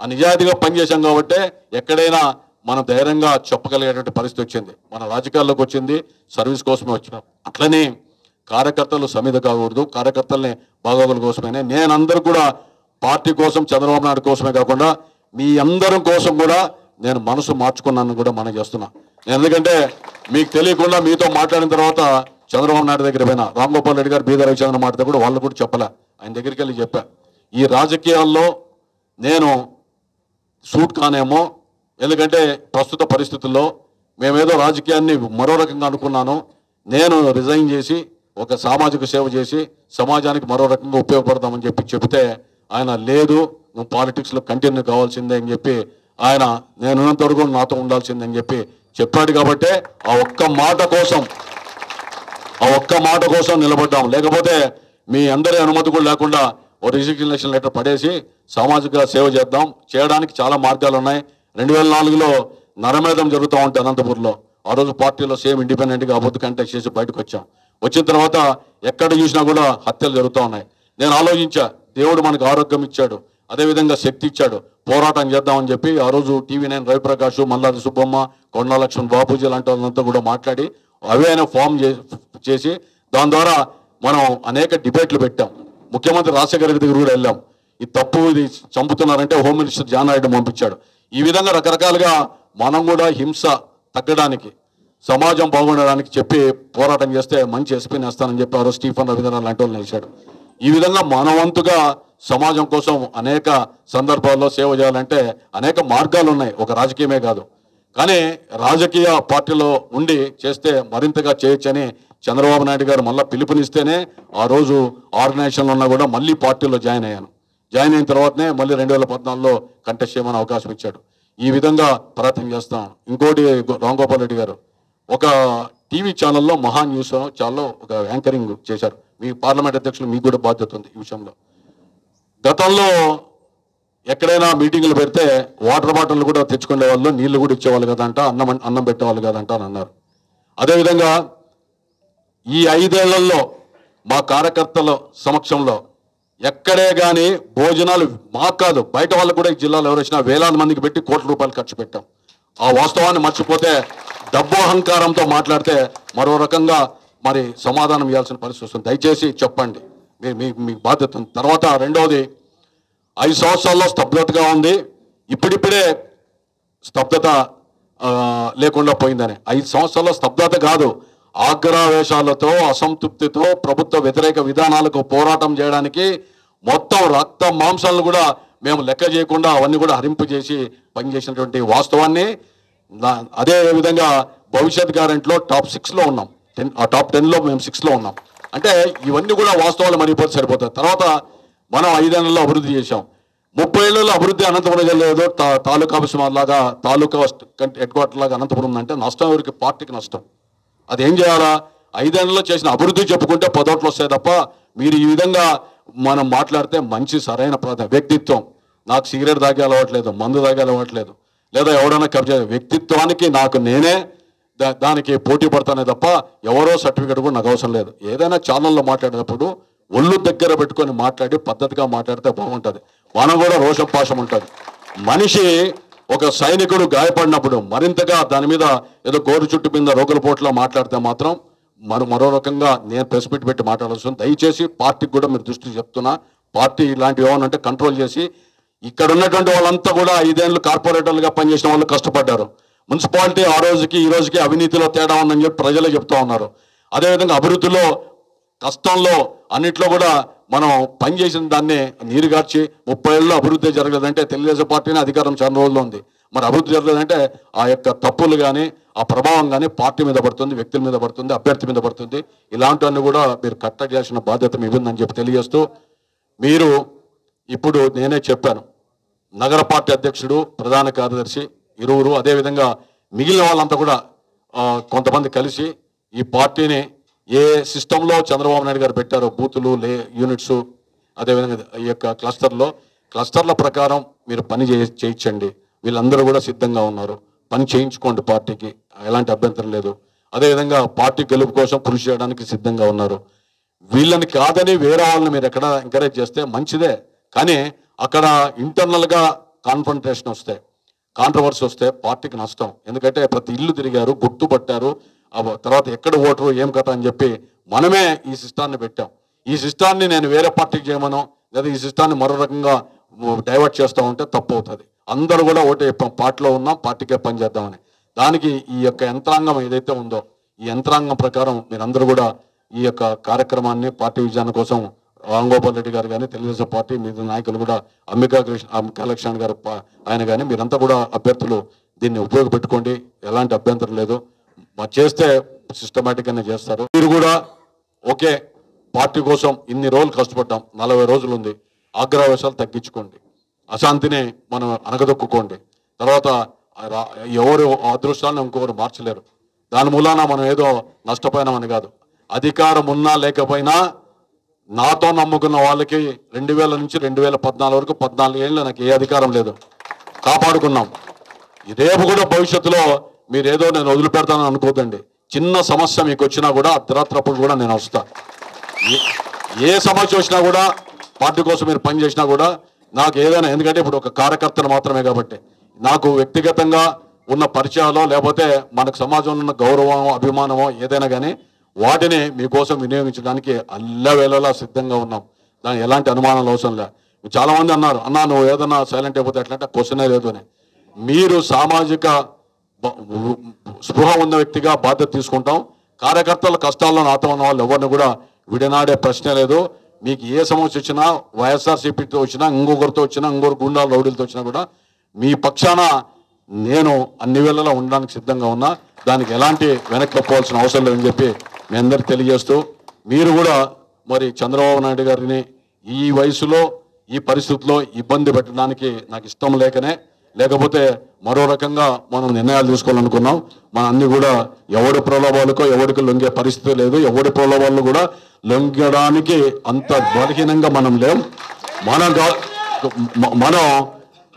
ఆ నిజాయితీగా పనిచేసాం కాబట్టి ఎక్కడైనా మనం ధైర్యంగా చెప్పగలిగేటువంటి పరిస్థితి వచ్చింది. మన రాజకీయాల్లోకి వచ్చింది సర్వీస్ కోసమే వచ్చినాం. అట్లనే కార్యకర్తలు సమిధ కాకూడదు, కార్యకర్తల్ని బాగోగుల కోసమే. నేనందరూ కూడా పార్టీ కోసం, చంద్రబాబు నాయుడు కోసమే కాకుండా మీ అందరం కోసం కూడా నేను మనసు మార్చుకున్నాను కూడా మనం చేస్తున్నా. ఎందుకంటే మీకు తెలియకుండా మీతో మాట్లాడిన తర్వాత చంద్రబాబు నాయుడు దగ్గర పోయినా, రామ్ గోపాల్ రెడ్డి గారు, బీదా రవిచంద్ర మాట్లాడితే కూడా వాళ్ళు కూడా చెప్పలే, ఆయన దగ్గరికి వెళ్ళి చెప్పా. ఈ రాజకీయాల్లో నేను సూట్ కానేమో, ఎందుకంటే ప్రస్తుత పరిస్థితుల్లో మేమేదో రాజకీయాన్ని మరో రకంగా అనుకున్నాను. నేను రిజైన్ చేసి ఒక సామాజిక సేవ చేసి సమాజానికి మరో రకంగా ఉపయోగపడదామని చెప్తే ఆయన లేదు, నువ్వు పాలిటిక్స్లో కంటిన్యూ కావాల్సిందే అని చెప్పి ఆయన నేనున్నంత వరకు నాతో ఉండాల్సిందని చెప్పి చెప్పాడు. కాబట్టి ఆ ఒక్క మాట కోసం నిలబడ్డాం. లేకపోతే మీ అందరి అనుమతి కూడా లేకుండా ఓ రిజిగ్నేషన్ లెటర్ పడేసి సామాజిక సేవ చేయడానికి చాలా మార్గాలు ఉన్నాయి. 2004లో నరమేధం జరుగుతూ ఉంటే అనంతపూర్లో, ఆ రోజు పార్టీలో సేమ్ ఇండిపెండెంట్గా అబద్ధ కంటెస్ట్ చేసి బయటకు వచ్చాం. వచ్చిన తర్వాత ఎక్కడ చూసినా కూడా హత్యలు జరుగుతూ ఉన్నాయి. నేను ఆలోచించా, దేవుడు మనకు ఆరోగ్యం ఇచ్చాడు, అదేవిధంగా శక్తి ఇచ్చాడు, పోరాటం చేద్దామని చెప్పి ఆ రోజు TV9 రవిప్రకాష్, మల్లాది సుబ్బమ్మ, కొండా లక్ష్మణ్, బాపూజీ లాంటి వాళ్ళంతా కూడా మాట్లాడి అవే ఫామ్ చేసి దాని ద్వారా మనం అనేక డిబేట్లు పెట్టాం. ముఖ్యమంత్రి రాజశేఖర రెడ్డి దగ్గర కూడా వెళ్ళాం. ఈ తప్పు, ఇది చంపుతున్నారంటే హోమ్ మినిస్టర్ జాన్ నాయుడు పంపించాడు. ఈ విధంగా రకరకాలుగా మనం కూడా హింస తగ్గడానికి, సమాజం బాగుండడానికి చెప్పి పోరాటం చేస్తే మంచి ఎస్పీని వేస్తానని చెప్పి ఆ రోజు స్టీఫెన్ రవీంద్ర లాంటి వాళ్ళు వేశాడు. ఈ విధంగా మనవంతుగా సమాజం కోసం అనేక సందర్భాల్లో సేవ చేయాలంటే అనేక మార్గాలు ఉన్నాయి, ఒక రాజకీయమే కాదు. కానీ రాజకీయ పార్టీలో ఉండి చేస్తే మరింతగా చేయొచ్చని చంద్రబాబు నాయుడు గారు మళ్ళీ పిలుపునిస్తేనే ఆ రోజు ఆర్గనైజేషన్లో ఉన్నా కూడా మళ్ళీ పార్టీలో జాయిన్ అయ్యాను. జాయిన్ అయిన తర్వాతనే మళ్ళీ 2014లో కంటెస్ట్ చేయమని అవకాశం ఇచ్చాడు. ఈ విధంగా ప్రయత్నం చేస్తాను. ఇంకోటి, రామ్ గోపాల్ రెడ్డి గారు ఒక టీవీ ఛానల్లో మహా న్యూస్ ఛానల్లో ఒక యాంకరింగ్ చేశారు. మీ పార్లమెంట్ అధ్యక్షులు మీకు కూడా బాధ్యత ఉంది ఈ విషయంలో. గతంలో ఎక్కడైనా మీటింగులు పెడితే వాటర్ బాటిల్ కూడా తెచ్చుకునే వాళ్ళు, నీళ్లు కూడా ఇచ్చేవాళ్ళు కదంట, అన్నం పెట్టేవాళ్ళు కదంట అని అన్నారు. అదేవిధంగా ఈ 5 ఏళ్లలో మా కార్యకర్తల సమక్షంలో ఎక్కడే కానీ భోజనాలు మాకు కాదు, బయట వాళ్ళకు కూడా ఈ జిల్లాలో ఎవరు వచ్చినా వేలాది మందికి పెట్టి కోట్ల రూపాయలు ఖర్చు పెట్టాం. ఆ వాస్తవాన్ని మర్చిపోతే డబ్బు అహంకారంతో మాట్లాడితే మరో రకంగా మరి సమాధానం ఇవ్వాల్సిన పరిస్థితి వస్తుంది. దయచేసి చెప్పండి, మీ బాధ్యత ఉంది. తర్వాత రెండవది, 5 సంవత్సరాల్లో స్తబ్దతగా ఉంది, ఇప్పుడిప్పుడే స్తబ్దత లేకుండా పోయిందని. 5 సంవత్సరాల్లో స్తబ్దత కాదు, ఆగ్రహవేశాలతో, అసంతృప్తితో, ప్రభుత్వ వ్యతిరేక విధానాలకు పోరాటం చేయడానికి మొత్తం రక్త మాంసాలను కూడా మేము లెక్క చేయకుండా అవన్నీ కూడా హరింపు చేసి పనిచేసినటువంటి వాస్తవాన్ని. అదే విధంగా భవిష్యత్ గ్యారెంటీలో టాప్ 6లో ఉన్నాం, ఆ టాప్ 10లో మేము 6లో ఉన్నాం. అంటే ఇవన్నీ కూడా వాస్తవాలు మరిపోతే సరిపోతాయి. తర్వాత మనం 5 ఏళ్లలో అభివృద్ధి చేశాం. 30 ఏళ్లలో అభివృద్ధి అనంతపురం జిల్లాలో తాలూకా ఆఫీస్ లాగా, తాలూకా హెడ్ క్వార్టర్ లాగా అనంతపురం ఉందంటే నష్టం ఎవరికి? పార్టీకి నష్టం. అది ఏం చేయాలా? 5 ఏళ్లలో చేసిన అభివృద్ధి చెప్పుకుంటే పదోట్లు వస్తాయి తప్ప మీరు ఈ విధంగా మనం మాట్లాడితే మంచి సరైన వ్యక్తిత్వం. నాకు సిగరెట్ తాగే అలవాట్లేదు, మందు తాగే అలవాట్లేదు, లేదా ఎవడైనా కబ్జా, వ్యక్తిత్వానికి నాకు నేనే దానికి పోటీ పడతానే తప్ప ఎవరో సర్టిఫికేట్ కూడా నాకు అవసరం లేదు. ఏదైనా ఛానల్లో మాట్లాడేటప్పుడు ఒళ్ళు దగ్గర పెట్టుకొని మాట్లాడి పద్ధతిగా మాట్లాడితే బాగుంటుంది. మనం కూడా రోషం పాశం ఉంటుంది. మనిషి ఒక సైనికుడు గాయపడినప్పుడు మరింతగా దాని మీద ఏదో గోరు చుట్టు మీద రోగుల పోట్లా మాట్లాడితే మాత్రం మరో రకంగా నేను ప్రెస్ మీట్ పెట్టి మాట్లాడాల్సి ఉంది. దయచేసి పార్టీకి కూడా మీరు దృష్టి చెప్తున్నా, పార్టీ ఇలాంటివి ఏమనంటే కంట్రోల్ చేసి, ఇక్కడ ఉన్నటువంటి వాళ్ళంతా కూడా 5 ఏళ్ళు కార్పొరేటర్లుగా పనిచేసిన వాళ్ళు కష్టపడ్డారు. మున్సిపాలిటీ ఆ రోజుకి ఈ రోజుకి అవినీతిలో తేడా ఉందని చెప్పి ప్రజలే చెప్తూ ఉన్నారు. అదేవిధంగా అభివృద్ధిలో, కష్టంలో, అన్నిట్లో కూడా మనం పనిచేసిన దాన్ని నీరుగార్చి 30 ఏళ్ళలో అభివృద్ధి జరగలేదంటే తెలుగుదేశం పార్టీని అధికారం చాలా రోజుల్లో ఉంది. మరి అభివృద్ధి జరగలేదంటే ఆ యొక్క తప్పులు కానీ ఆ ప్రభావం కానీ పార్టీ మీద పడుతుంది, వ్యక్తుల మీద పడుతుంది, అభ్యర్థి మీద పడుతుంది. ఇలాంటివన్నీ కూడా మీరు కట్టడి చేయాల్సిన బాధ్యత మీ ఉందని చెప్పి తెలియజేస్తూ, మీరు ఇప్పుడు నేనే చెప్పాను, నగర పార్టీ అధ్యక్షుడు, ప్రధాన కార్యదర్శి ఇరువురు, అదేవిధంగా మిగిలిన వాళ్ళంతా కూడా కొంతమంది కలిసి ఈ పార్టీని ఏ సిస్టంలో చంద్రబాబు నాయుడు గారు పెట్టారో, బూతులు, యూనిట్స్, అదేవిధంగా ఈ యొక్క క్లస్టర్ల ప్రకారం మీరు పని చేయించండి. వీళ్ళందరూ కూడా సిద్ధంగా ఉన్నారు. పని చేయించుకోండి, పార్టీకి ఎలాంటి అభ్యంతరం లేదు. అదేవిధంగా పార్టీ గెలుపు కోసం కృషి చేయడానికి సిద్ధంగా ఉన్నారు. వీళ్ళని కాదని వేరే వాళ్ళని మీరు ఎక్కడ ఎంకరేజ్ చేస్తే మంచిదే, కానీ అక్కడ ఇంటర్నల్గా కాన్ఫ్రంటేషన్ వస్తే, కాంట్రవర్సీ వస్తే పార్టీకి నష్టం. ఎందుకంటే ప్రతి ఇల్లు తిరిగారు, గుర్తుపట్టారు, తర్వాత ఎక్కడ ఓటరు ఏం కథ అని చెప్పి మనమే ఈ సిస్టాన్ని పెట్టాం. ఈ సిస్టాన్ని నేను వేరే పార్టీకి చేయమనో లేదా ఈ సిస్టాన్ని మరో రకంగా డైవర్ట్ చేస్తూ ఉంటే తప్పు అవుతుంది. అందరూ కూడా ఓటే పార్టీలో ఉన్నాం, పార్టీకే పనిచేద్దామని. దానికి ఈ యొక్క యంత్రాంగం ఏదైతే ఉందో ఈ యంత్రాంగం ప్రకారం మీరందరూ కూడా ఈ యొక్క కార్యక్రమాన్ని పార్టీ విజయాన్ని కోసం రామ్ గోపాల్ రెడ్డి గారు కానీ, తెలుగుదేశం పార్టీ మీద నాయకులు కూడా అంబికా లక్ష్మణ్ గారు ఆయన కానీ మీరంతా కూడా అభ్యర్థులు దీన్ని ఉపయోగపెట్టుకోండి. ఎలాంటి అభ్యంతరం లేదు. చేస్తే సిస్టమేటిక్గానే చేస్తారు. మీరు కూడా ఓకే, పార్టీ కోసం ఇన్ని రోజులు కష్టపడ్డాం, 40 రోజులు ఉంది, ఆగ్రహవేశాలు తగ్గించుకోండి, అశాంతిని మనం అనగదొక్కుకోండి. తర్వాత ఎవరు అదృష్టాన్ని ఇంకొకరు మార్చలేరు. దాని మూలాన మనం ఏదో నష్టపోయినామని కాదు. అధికారం ఉన్నా లేకపోయినా నాతో నమ్ముకున్న వాళ్ళకి 2000 నుంచి 2014 వరకు 14 ఏళ్ళు నాకు ఏ అధికారం లేదు, కాపాడుకున్నాం. రేపు కూడా భవిష్యత్తులో మీరేదో నేను వదిలిపెడతానని అనుకోదండి. చిన్న సమస్య మీకు వచ్చినా కూడా అర్ధరాత్రప్పుడు కూడా నేను వస్తా. ఏ సమస్య వచ్చినా కూడా పార్టీ కోసం మీరు పని చేసినా కూడా నాకు ఏదైనా, ఎందుకంటే ఇప్పుడు ఒక కార్యకర్తను మాత్రమే కాబట్టి నాకు వ్యక్తిగతంగా ఉన్న పరిచయాలో లేకపోతే మనకు సమాజంలో ఉన్న గౌరవం, అభిమానమో ఏదైనా కానీ వాటిని మీకోసం వినియోగించడానికి అల్లవేళలా సిద్ధంగా ఉన్నాం. దానికి ఎలాంటి అనుమానాలు అవసరం లే. చాలామంది అన్నారు, అన్నా నువ్వు ఏదన్నా సైలెంట్ అయిపోతే ఎట్లంటే క్వశ్చనే లేదు అని. మీరు సామాజిక స్పృహ ఉన్న వ్యక్తిగా బాధ్యత తీసుకుంటాం. కార్యకర్తల కష్టాల్లో నాతో ఉన్న వాళ్ళు ఎవరిని కూడా విడనాడే ప్రశ్నే లేదు. మీకు ఏ సమస్య వచ్చినా, వైఎస్ఆర్సీపీతో వచ్చినా, ఇంకొకరితో వచ్చినా, ఇంకొకరు గుండాల రౌడీలతో వచ్చినా కూడా మీ పక్షాన నేను అన్ని వేళలా ఉండడానికి సిద్ధంగా ఉన్నా. దానికి ఎలాంటి వెనక్కి తప్పుకోవాల్సిన అవసరం లేదని చెప్పి మీ అందరికి తెలియజేస్తూ, మీరు కూడా మరి చంద్రబాబు నాయుడు గారిని ఈ వయసులో ఈ పరిస్థితుల్లో ఇబ్బంది పెట్టడానికి నాకు ఇష్టం లేకపోతే మరో రకంగా మనం నిర్ణయాలు తీసుకోవాలనుకున్నాం. మన అన్ని కూడా ఎవడి ప్రలోభాలకో ఎవరికి లొంగే పరిస్థితి లేదు. ఎవడి ప్రలోభాలను కూడా లొంగడానికి అంత బలహీనంగా మనం లేం.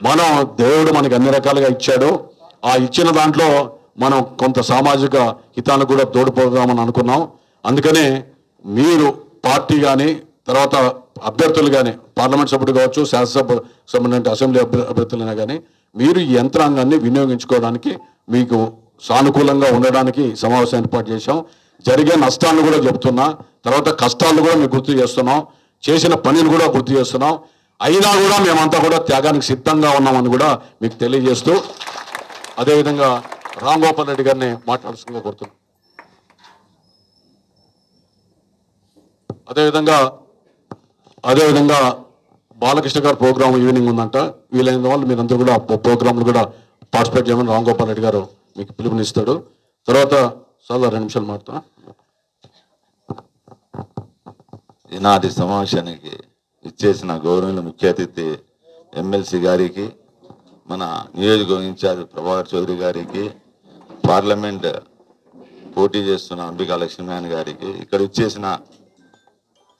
మనం దేవుడు మనకి అన్ని రకాలుగా ఇచ్చాడు. ఆ ఇచ్చిన దాంట్లో మనం కొంత సామాజిక హితాన్ని కూడా తోడ్పడదామని అనుకున్నాం. అందుకనే మీరు పార్టీ కానీ, తర్వాత అభ్యర్థులు కానీ, పార్లమెంట్ సభ్యుడు కావచ్చు, శాసనసభ సంబంధించిన అసెంబ్లీ అభ్యర్థులైనా కానీ మీరు ఈ యంత్రాంగాన్ని వినియోగించుకోవడానికి, మీకు సానుకూలంగా ఉండడానికి సమావేశం ఏర్పాటు చేశాం. జరిగే నష్టాలను కూడా చెప్తున్నా, తర్వాత కష్టాలను కూడా మీకు గుర్తు చేస్తున్నాం, చేసిన పనిని కూడా గుర్తు చేస్తున్నాం. అయినా కూడా మేమంతా కూడా త్యాగానికి సిద్ధంగా ఉన్నామని కూడా మీకు తెలియజేస్తూ, అదేవిధంగా రామ్ గోపాల్ రెడ్డి గారిని మాట్లాడుతుందిగా కోరుతున్నాం. అదేవిధంగా బాలకృష్ణ గారు ప్రోగ్రామ్ ఈవినింగ్ ఉందంట. వీలైన వాళ్ళు మీరందరూ కూడా ప్రోగ్రాంలు కూడా పార్టిసిపేట్ చేయమని రామ్ గోపాల్ రెడ్డి గారు మీకు పిలుపునిస్తాడు. తర్వాత చాలా 2 నిమిషాలు మాట్లాడతా. ఈనాటి సమావేశానికి ఇచ్చేసిన గౌరవనీయుల ముఖ్య అతిథి ఎమ్మెల్సీ గారికి, మన నియోజకవర్గ ఇన్ఛార్జ్ ప్రభాకర్ చౌదరి గారికి, పార్లమెంట్ పోటీ చేస్తున్న అంబికా లక్ష్మణ్ గారికి, ఇక్కడ ఇచ్చేసిన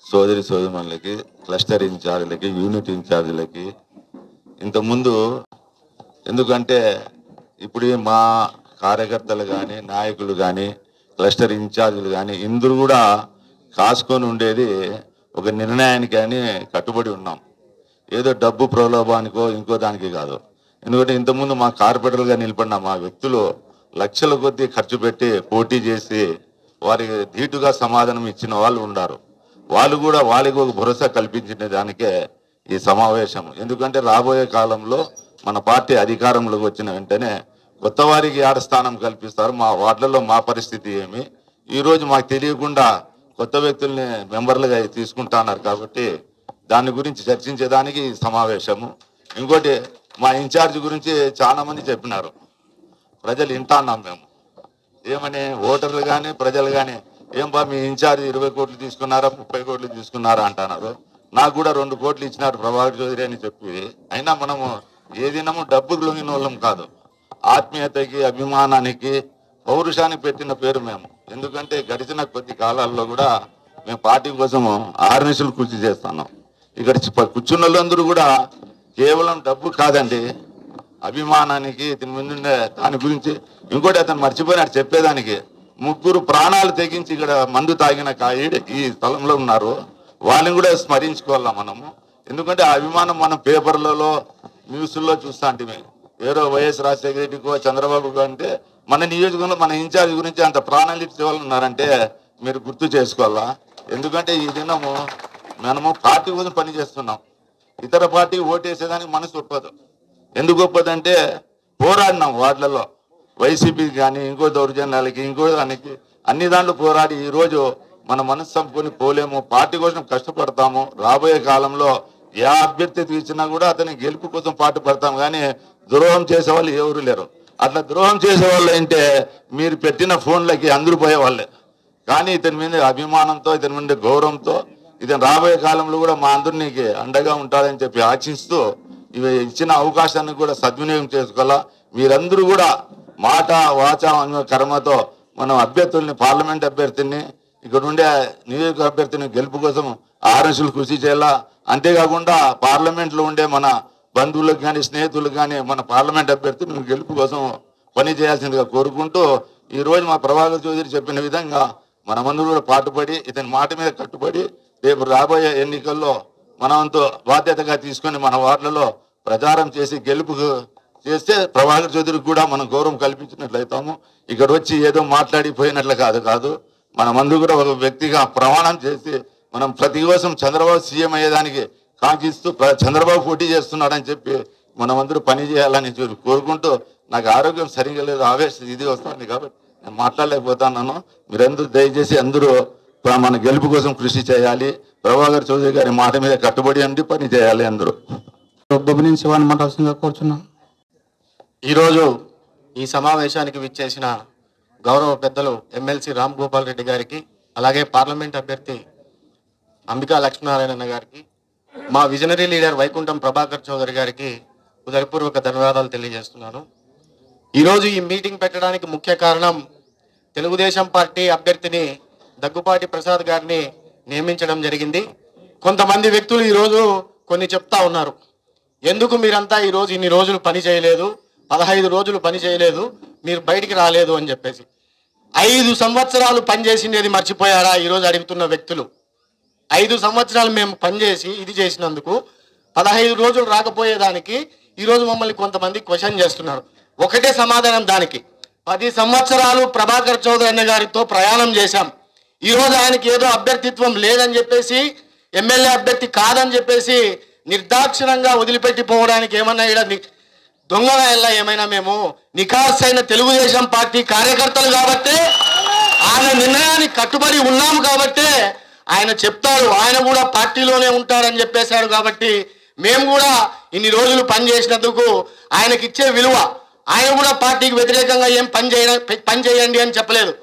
సోదరిమణులకి, క్లస్టర్ ఇన్ఛార్జీలకి, యూనిట్ ఇన్ఛార్జీలకి, ఇంతకుముందు ఎందుకంటే ఇప్పుడు మా కార్యకర్తలు కానీ, నాయకులు కానీ, క్లస్టర్ ఇన్ఛార్జీలు కానీ ఇందరూ కూడా కాసుకొని ఉండేది ఒక నిర్ణయానికి అని కట్టుబడి ఉన్నాం. ఏదో డబ్బు ప్రలోభానికో ఇంకో దానికి కాదు. ఎందుకంటే ఇంతకుముందు మా కార్పొరేటర్గా నిలబడిన మా వ్యక్తులు లక్షల కొద్దీ ఖర్చు పెట్టి పోటీ చేసి వారికి ధీటుగా సమాధానం ఇచ్చిన వాళ్ళు ఉన్నారు. వాళ్ళు కూడా వాళ్ళకి ఒక భరోసా కల్పించిన దానికే ఈ సమావేశం. ఎందుకంటే రాబోయే కాలంలో మన పార్టీ అధికారంలోకి వచ్చిన వెంటనే కొత్త వారికి ఆడ స్థానం కల్పిస్తారు. మా వార్డులలో మా పరిస్థితి ఏమి, ఈరోజు మాకు తెలియకుండా కొత్త వ్యక్తుల్ని మెంబర్లుగా తీసుకుంటున్నారు. కాబట్టి దాని గురించి చర్చించేదానికి ఈ సమావేశము. ఇంకోటి, మా ఇన్ఛార్జ్ గురించి చాలా మంది చెప్పినారు. ప్రజలు వింటున్నాం మేము ఏమని, ఓటర్లు కానీ ప్రజలు కానీ, ఏం బా మీ ఇన్ఛార్జ్ 20 కోట్లు తీసుకున్నారా, 30 కోట్లు తీసుకున్నారా అంటున్నారు. నాకు కూడా 2 కోట్లు ఇచ్చినారు ప్రభాకర్ చౌదరి అని చెప్పి. అయినా మనము ఏ దినము డబ్బుకు లొంగిన వాళ్ళం కాదు. ఆత్మీయతకి, అభిమానానికి, పౌరుషానికి పెట్టిన పేరు మేము. ఎందుకంటే గడిచిన కొద్ది కాలాల్లో కూడా మేము పార్టీ కోసం ఆర్నిషులు కృషి చేస్తున్నాం. ఇక్కడ కూర్చున్న వాళ్ళందరూ కూడా కేవలం డబ్బు కాదండి, అభిమానానికి ఇతని ముందుండే దాని గురించి. ఇంకోటి అతను మర్చిపోయినాడు చెప్పేదానికి, 3 ప్రాణాలు తెగించి ఇక్కడ మందు తాగిన ఈ స్థలంలో ఉన్నారు. వాళ్ళని కూడా స్మరించుకోవాలా మనము. ఎందుకంటే ఆ అభిమానం మనం పేపర్లలో, న్యూస్లో చూస్తా అంటే ఏదో వైఎస్ రాజశేఖర రెడ్డికో, చంద్రబాబు అంటే మన నియోజకవర్గంలో మన ఇన్ఛార్జ్ గురించి అంత ప్రాణాలు ఇచ్చే వాళ్ళు ఉన్నారంటే మీరు గుర్తు చేసుకోవాలా. ఎందుకంటే ఈ దినము మనము పార్టీ కోసం పనిచేస్తున్నాం. ఇతర పార్టీ ఓటేసేదానికి మనసు ఒప్పదు. ఎందుకు ఒప్పదంటే పోరాడినాం వార్డులలో, వైసీపీకి కానీ ఇంకో దౌర్జన్యాలకి, ఇంకో దానికి, అన్ని దాంట్లో పోరాడి ఈరోజు మన మనసు చంపుకొని పోలేము. పార్టీ కోసం కష్టపడతాము. రాబోయే కాలంలో ఏ అభ్యర్థి ఇచ్చినా కూడా అతని గెలుపు కోసం పాటు పడతాం. కానీ ద్రోహం చేసే వాళ్ళు ఎవరు లేరు. అట్లా ద్రోహం చేసే వాళ్ళు అంటే మీరు పెట్టిన ఫోన్లకి అందరూ పోయేవాళ్ళే. కానీ ఇతని మీద అభిమానంతో, ఇతని మీద గౌరవంతో, ఇతను రాబోయే కాలంలో కూడా మా అందరికి అండగా ఉంటాడని చెప్పి ఆశిస్తూ ఇవి ఇచ్చిన అవకాశాన్ని కూడా సద్వినియోగం చేసుకోవాలా. మీరందరూ కూడా మాట, వాచ, కర్మతో మనం అభ్యర్థుల్ని, పార్లమెంట్ అభ్యర్థిని, ఇక్కడ ఉండే నియోజక అభ్యర్థిని గెలుపు కోసం ఆర్ఎస్లు కృషి చేయాలా. అంతేకాకుండా పార్లమెంట్లో ఉండే మన బంధువులకు కానీ, స్నేహితులకు కానీ మన పార్లమెంట్ అభ్యర్థిని గెలుపు కోసం పని చేయాల్సిందిగా కోరుకుంటూ, ఈరోజు మా ప్రభాకర్ చౌదరి చెప్పిన విధంగా మనమందరూ కూడా పాటుపడి, ఇతని మాట మీద కట్టుబడి రేపు రాబోయే ఎన్నికల్లో మనమంతో బాధ్యతగా తీసుకొని మన వార్డులలో ప్రచారం చేసి గెలుపు చేస్తే ప్రభాకర్ చౌదరికి కూడా మనం గౌరవం కల్పించినట్లయితాము. ఇక్కడ వచ్చి ఏదో మాట్లాడిపోయినట్లు కాదు. మనమందరూ కూడా ఒక వ్యక్తిగా ప్రమాణం చేసి మనం ప్రతి కోసం చంద్రబాబు సీఎం అయ్యేదానికి కాంక్షిస్తూ చంద్రబాబు పోటీ చేస్తున్నాడని చెప్పి మనమందరూ పని చేయాలని కోరుకుంటూ, నాకు ఆరోగ్యం సరిగా లేదు, ఇది వస్తుంది కాబట్టి నేను మాట్లాడలేకపోతున్నాను. మీరందరూ దయచేసి అందరూ మన గెలుపు కోసం కృషి చేయాలి. ప్రభాకర్ చౌదరి గారి మాట మీద కట్టుబడి అండి పని చేయాలి అందరూ. బొబ్బినేని శివాని మాట్లాడాల్సిందిగా కోరుచున్నాను. ఈరోజు ఈ సమావేశానికి విచ్చేసిన గౌరవ పెద్దలు ఎమ్మెల్సీ రామ్ గోపాల్ రెడ్డి గారికి, అలాగే పార్లమెంట్ అభ్యర్థి అంబికా లక్ష్మీనారాయణ గారికి, మా విజనరీ లీడర్ వైకుంఠం ప్రభాకర్ చౌదరి గారికి హృదయపూర్వక ధన్యవాదాలు తెలియజేస్తున్నాను. ఈరోజు ఈ మీటింగ్ పెట్టడానికి ముఖ్య కారణం, తెలుగుదేశం పార్టీ అభ్యర్థిని దగ్గుపాటి ప్రసాద్ గారిని నియమించడం జరిగింది. కొంతమంది వ్యక్తులు ఈరోజు కొన్ని చెప్తా ఉన్నారు, ఎందుకు మీరంతా ఈరోజు ఇన్ని రోజులు పని చేయలేదు, 15 రోజులు పని చేయలేదు, మీరు బయటికి రాలేదు అని చెప్పేసి. 5 సంవత్సరాలు పనిచేసిండేది మర్చిపోయారా ఈరోజు అడుగుతున్న వ్యక్తులు? 5 సంవత్సరాలు మేము పనిచేసి ఇది చేసినందుకు 15 రోజులు రాకపోయేదానికి ఈరోజు మమ్మల్ని కొంతమంది క్వశ్చన్ చేస్తున్నారు. ఒకటే సమాధానం దానికి, 10 సంవత్సరాలు ప్రభాకర్ చౌదరి అన్న గారితో ప్రయాణం చేశాం. ఈరోజు ఆయనకి ఏదో అభ్యర్థిత్వం లేదని చెప్పేసి, ఎమ్మెల్యే అభ్యర్థి కాదని చెప్పేసి నిర్దాక్షిణంగా వదిలిపెట్టిపోవడానికి ఏమన్నా ఇక్కడ దొంగలా ఏమైనా మేము నిఖార్సైన తెలుగుదేశం పార్టీ కార్యకర్తలు కాబట్టి, ఆయన నిర్ణయానికి కట్టుబడి ఉన్నాము కాబట్టి ఆయన చెప్తాడు, ఆయన కూడా పార్టీలోనే ఉంటారని చెప్పేశాడు కాబట్టి మేము కూడా ఇన్ని రోజులు పనిచేసినందుకు ఆయనకి ఇచ్చే విలువ, ఆయన కూడా పార్టీకి వ్యతిరేకంగా ఏం పని చేయండి అని చెప్పలేదు.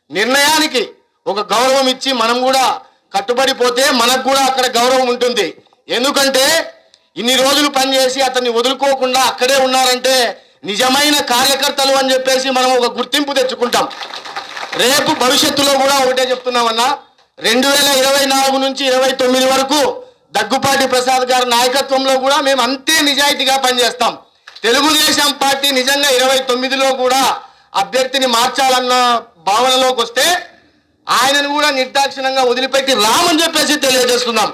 నిర్ణయానికి ఒక గౌరవం ఇచ్చి మనం కూడా కట్టుబడిపోతే మనకు కూడా అక్కడ గౌరవం ఉంటుంది. ఎందుకంటే ఇన్ని రోజులు పనిచేసి అతన్ని వదులుకోకుండా అక్కడే ఉన్నారంటే నిజమైన కార్యకర్తలు అని చెప్పేసి మనం ఒక గుర్తింపు తెచ్చుకుంటాం. రేపు భవిష్యత్తులో కూడా ఒకటే చెప్తున్నామన్నా, 2024 నుంచి 29 వరకు దగ్గుపాటి ప్రసాద్ గారి నాయకత్వంలో కూడా మేము అంతే నిజాయితీగా పనిచేస్తాం. తెలుగుదేశం పార్టీ నిజంగా 29లో కూడా అభ్యర్థిని మార్చాలన్న భావనలోకి వస్తే ఆయనను కూడా నిర్దాక్షిణంగా వదిలిపెట్టి రామని చెప్పేసి తెలియజేస్తున్నాం.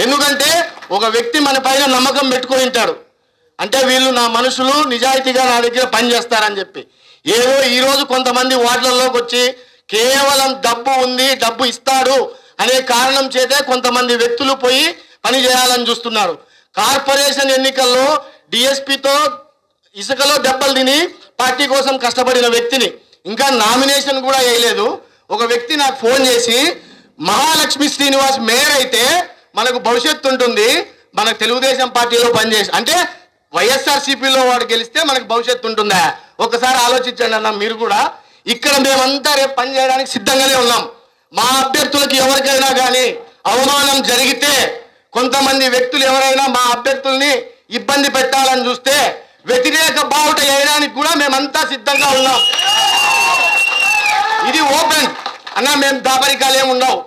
ఎందుకంటే ఒక వ్యక్తి మన పైన నమ్మకం పెట్టుకొని ఉంటాడు అంటే వీళ్ళు నా మనుషులు నిజాయితీగా నా దగ్గర పనిచేస్తారని చెప్పి. ఏదో ఈరోజు కొంతమంది వార్డులలోకి వచ్చి కేవలం డబ్బు ఉంది, డబ్బు ఇస్తాడు అనే కారణం చేతే కొంతమంది వ్యక్తులు పోయి పని చేయాలని చూస్తున్నారు. కార్పొరేషన్ ఎన్నికల్లో డిఎస్పితో ఇసుకలో దెబ్బలు తిని పార్టీ కోసం కష్టపడిన వ్యక్తిని ఇంకా నామినేషన్ కూడా వేయలేదు. ఒక వ్యక్తి నాకు ఫోన్ చేసి, మహాలక్ష్మి శ్రీనివాస్ మేయర్ అయితే మనకు భవిష్యత్తు ఉంటుంది, మనకు తెలుగుదేశం పార్టీలో పనిచేసి అంటే వైఎస్ఆర్సీపీలో వాడు గెలిస్తే మనకు భవిష్యత్తు ఉంటుందా? ఒకసారి ఆలోచించండి అన్న మీరు కూడా. ఇక్కడ మేమంతా రేపు పని చేయడానికి సిద్ధంగానే ఉన్నాం. మా అభ్యర్థులకు ఎవరికైనా కానీ అవమానం జరిగితే, కొంతమంది వ్యక్తులు ఎవరైనా మా అభ్యర్థుల్ని ఇబ్బంది పెట్టాలని చూస్తే వ్యతిరేక బావుట వేయడానికి కూడా మేమంతా సిద్ధంగా ఉన్నాం. ఇది ఓపెన్ అన్న, మేము దాపరికాలు ఏమి ఉండవు.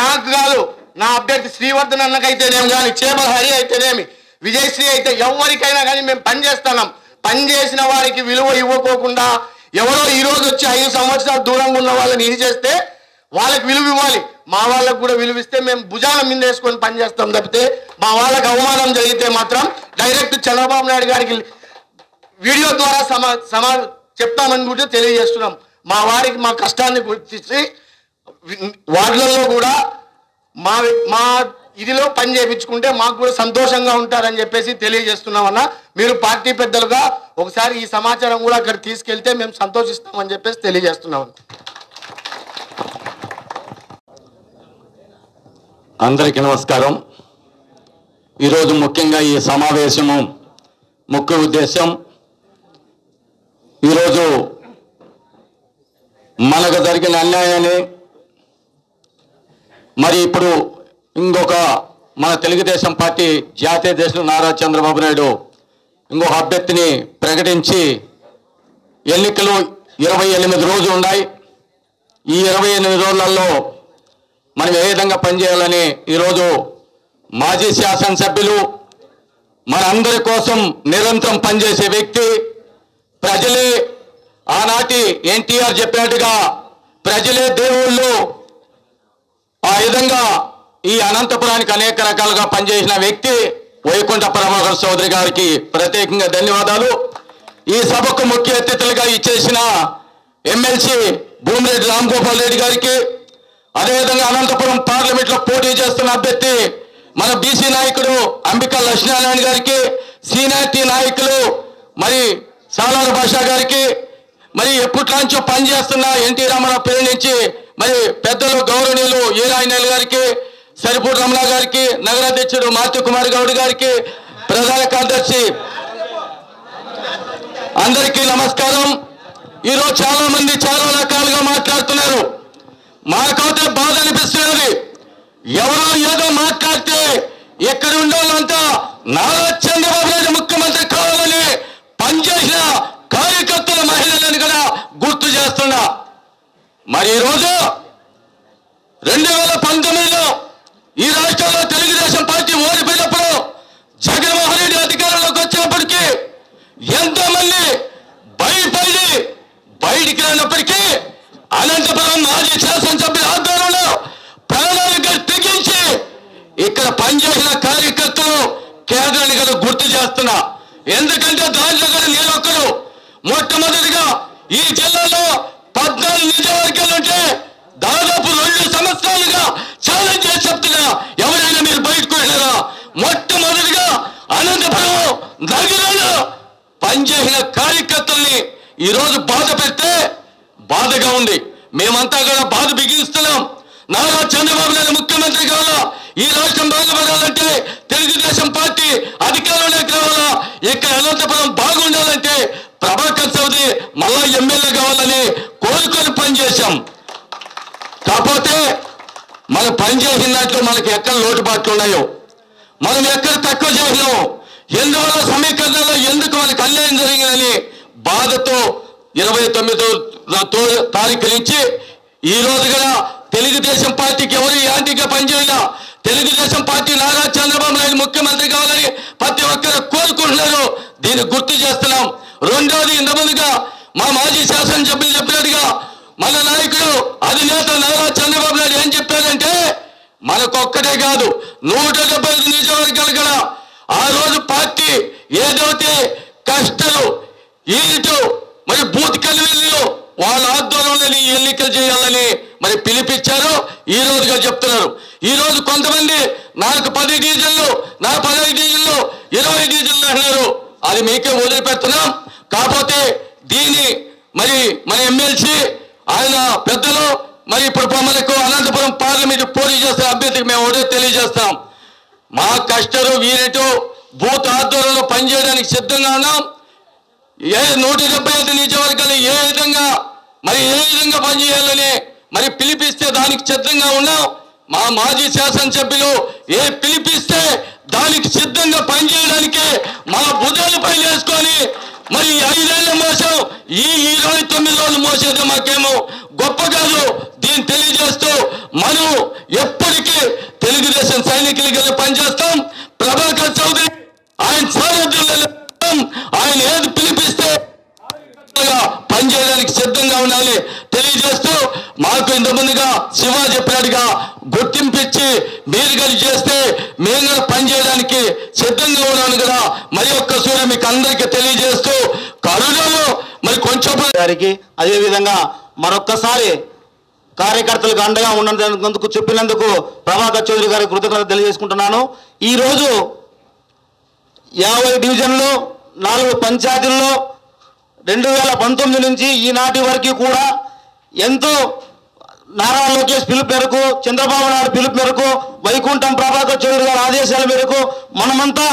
నాకు కాదు, నా అభ్యర్థి శ్రీవర్ధన్ అన్నకైతేనేమి కానీ, చేపల హరి అయితేనేమి, విజయశ్రీ అయితే ఎవరికైనా కానీ మేము పనిచేస్తున్నాం. పనిచేసిన వారికి విలువ ఇవ్వకోకుండా ఎవరో ఈరోజు వచ్చి 5 సంవత్సరాలు దూరంగా ఉన్న వాళ్ళని ఇది చేస్తే వాళ్ళకి విలువ ఇవ్వాలి. మా వాళ్ళకు కూడా విలువ ఇస్తే మేము భుజాల మీద వేసుకొని పనిచేస్తాం తప్పితే మా వాళ్ళకి అవమానం జరిగితే మాత్రం డైరెక్ట్ చంద్రబాబు నాయుడు గారికి వీడియో ద్వారా చెప్తామని కూడా తెలియజేస్తున్నాం. మా వారికి మా కష్టాన్ని గుర్తించి వార్డులలో కూడా మా ఇదిలో పని చేయించుకుంటే మాకు కూడా సంతోషంగా ఉంటారని చెప్పేసి తెలియజేస్తున్నామన్నా. మీరు పార్టీ పెద్దలుగా ఒకసారి ఈ సమాచారం కూడా అక్కడ తీసుకెళ్తే మేము సంతోషిస్తామని చెప్పేసి తెలియజేస్తున్నాం. అందరికీ నమస్కారం. ఈరోజు ముఖ్యంగా ఈ సమావేశము ముఖ్య ఉద్దేశం, ఈరోజు మనకు జరిగిన అన్యాయాన్ని మరి ఇప్పుడు ఇంకొక మన తెలుగుదేశం పార్టీ జాతీయ అధ్యక్షుడు నారా చంద్రబాబు నాయుడు ఇంకొక అభ్యర్థిని ప్రకటించి ఎన్నికలు 28 రోజులు ఉన్నాయి. ఈ 28 రోజులలో మనం ఏ విధంగా పనిచేయాలని ఈరోజు మాజీ శాసనసభ్యులు మనందరి కోసం నిరంతరం పనిచేసే వ్యక్తి, ప్రజలే ఆనాటి ఎన్టీఆర్ చెప్పినట్టుగా ప్రజలే దేవుళ్ళు, ఆ విధంగా ఈ అనంతపురానికి అనేక రకాలుగా పనిచేసిన వ్యక్తి వైకుంఠ ప్రభాకర్ చౌదరి గారికి ప్రత్యేకంగా ధన్యవాదాలు. ఈ సభకు ముఖ్య అతిథులుగా ఇచ్చేసిన ఎమ్మెల్సీ భూమిరెడ్డి రామ్గోపాల్ రెడ్డి గారికి, అదేవిధంగా అనంతపురం పార్లమెంట్లో పోటీ చేస్తున్న అభ్యర్థి మన బీసీ నాయకుడు అంబికా లక్ష్మీనారాయణ గారికి, సీనియారిటీ నాయకులు మరి సాలార్ భాషా గారికి, మరి ఎప్పటిలాంచో పనిచేస్తున్న ఎన్టీ రామారావు పేరు నుంచి మరి పెద్దలు గౌరవనీయులు ఈరాయనల్ గారికి, సరిపూడి రమణ గారికి, నగరాధ్యక్షుడు మారుతి కుమార్ గౌడ్ గారికి, ప్రధాన కార్యదర్శి అందరికీ నమస్కారం. ఈరోజు చాలా మంది చాలా రకాలుగా మాట్లాడుతున్నారు. మాకైతే బాధ అనిపిస్తున్నది. ఎవరో ఏదో మాట్లాడితే ఎక్కడ ఉండాలంతా నారా చంద్రబాబు నాయుడు ముఖ్యమంత్రి కావాలని పనిచేసిన కార్యకర్తల మహిళలను కూడా గుర్తు చేస్తున్నా. మరి ఈరోజు 2019లో ఈ రాష్ట్రంలో తెలుగుదేశం పార్టీ ఓడిపోయినప్పుడు జగన్మోహన్ రెడ్డి అధికారంలోకి వచ్చినప్పటికీ ఎంతో మంది భయపడి బయటికి రానప్పటికీ అనంతపురం మాజీ శాసనసభ్యుల ఆధ్వర్యంలో ప్రాణాలకు తెగించి ఇక్కడ పనిచేసిన కార్యకర్తలు కేంద్రాన్ని కూడా గుర్తు చేస్తున్నా. ఎందుకంటే దాంట్లో కూడా నేను ఒక్కరు. మొట్టమొదటిగా ఈ జిల్లాలో 14 నియోజకవర్గాలు ఉంటే దాదాపు 2 సంవత్సరాలుగా ఛాలెంజ్ చేసి చెప్తున్నా, ఎవరైనా మీరు బయటకు వెళ్ళారా? మొట్టమొదటిగా అనంతపురం నగరంలో పనిచేసిన కార్యకర్తల్ని ఈరోజు బాధ పెడితే బాధగా ఉంది. మేమంతా కూడా బాధ బిగిస్తున్నాం. నారా చంద్రబాబు నాయుడు ముఖ్యమంత్రి కావాలా, ఈ రాష్ట్రం బాగుపడాలంటే తెలుగుదేశం పార్టీ అధికారంలోకి రావాలా, ఇక్కడ అనంతపురం బాగుండాలంటే ప్రభాకర్ చౌదరి మళ్ళా ఎమ్మెల్యే కావాలని కోరుకొని పనిచేశాం. కాకపోతే మనం పనిచేసిన దాంట్లో మనకి ఎక్కడ లోటుపాట్లు ఉన్నాయో, మనం ఎక్కడ తక్కువ చేసినాము, ఎందువల్ల సమీకరణలో ఎందుకు మనకు అన్యాయం జరిగిందని బాధతో 29వ తారీఖు నుంచి ఈ రోజు కూడా తెలుగుదేశం పార్టీకి ఎవరు యాంటీగా పనిచేయాల, తెలుగుదేశం పార్టీ నారా చంద్రబాబు నాయుడు ముఖ్యమంత్రి కావాలని ప్రతి ఒక్కరు కోరుకుంటున్నారు. దీన్ని గుర్తు చేస్తున్నాం. రెండోది, ఇంతమందిగా మా మాజీ శాసనసభ్యులు చెప్పినట్టుగా మన నాయకుడు అధినేత నారా చంద్రబాబు నాయుడు ఏం చెప్పారంటే, మనకొక్కటే కాదు 175 నియోజకవర్గాలు కూడా ఆ రోజు పార్టీ ఏదైతే కష్టాలు ఈటు మరి బూత్ కన్వీనర్లు వాళ్ళ ఆధ్వర్యంలో ఎన్నికలు చేయాలని మరి పిలిపించారు. ఈ రోజుగా చెప్తున్నారు. ఈ రోజు కొంతమంది నాకు 10 డివిజన్లు, నా 15 డివిజన్లు, 20 డివిజన్లు అంటున్నారు. అది మీకే వదిలిపెడుతున్నాం. కాకపోతే దీన్ని మరి మన ఎమ్మెల్సీ ఆయన పెద్దలు మరి ఇప్పుడు మనకు అనంతపురం పార్లమెంట్ పోటీ చేస్తున్న అభ్యర్థికి మేము ఒకటే తెలియజేస్తాం. మా కష్టాలు వీరేటో బూత్ ఆధ్వర్యంలో పనిచేయడానికి సిద్ధంగా ఉన్నాం. 175 నియోజకవర్గాలు ఏ విధంగా పనిచేయాలని మరి పిలిపిస్తే దానికి సిద్ధంగా ఉన్నాం. మా మాజీ శాసనసభ్యులు పిలిపిస్తే దానికి సిద్ధంగా పనిచేయడానికి మన భుజాలు పైన వేసుకొని మరి 5 ఏళ్ల మోసం ఈ 29 రోజులు మోసేది మాకేమో గొప్ప కాదు. దీన్ని తెలియజేస్తూ మనం ఎప్పటికీ తెలుగుదేశం సైనికులకి పనిచేస్తాం. ప్రభాకర్ చౌదరి ఆయన సారథ్యంలో ఆయన ఏది పిలిపిస్తే పనిచేయడానికి సిద్ధంగా ఉండాలి తెలియజేస్తూ, మాకు ఇంతకుముందుగా శివ చెప్పినట్టుగా గుర్తింపిచ్చి మీరు కలిసి చేస్తే మేము కూడా పనిచేయడానికి సిద్ధంగా ఉన్నాను కదా మరి ఒక్కసారి మీకు అందరికీ తెలియజేస్తూ కరుణలో మరి కొంచెం గారికి అదేవిధంగా మరొక్కసారి కార్యకర్తలకు అండగా ఉన్నందుకు చెప్పినందుకు ప్రభాకర్ చౌదరి గారికి కృతజ్ఞత తెలియజేసుకుంటున్నాను. ఈరోజు 50 డివిజన్లు 4 పంచాయతీల్లో 2019 నుంచి ఈనాటి వరకు కూడా ఎంతో నారా లోకేష్ పిలుపు మేరకు, చంద్రబాబు నాయుడు పిలుపు మేరకు, వైకుంఠం ప్రభాకర్ చౌదరి గారి ఆదేశాల మేరకు మనమంతా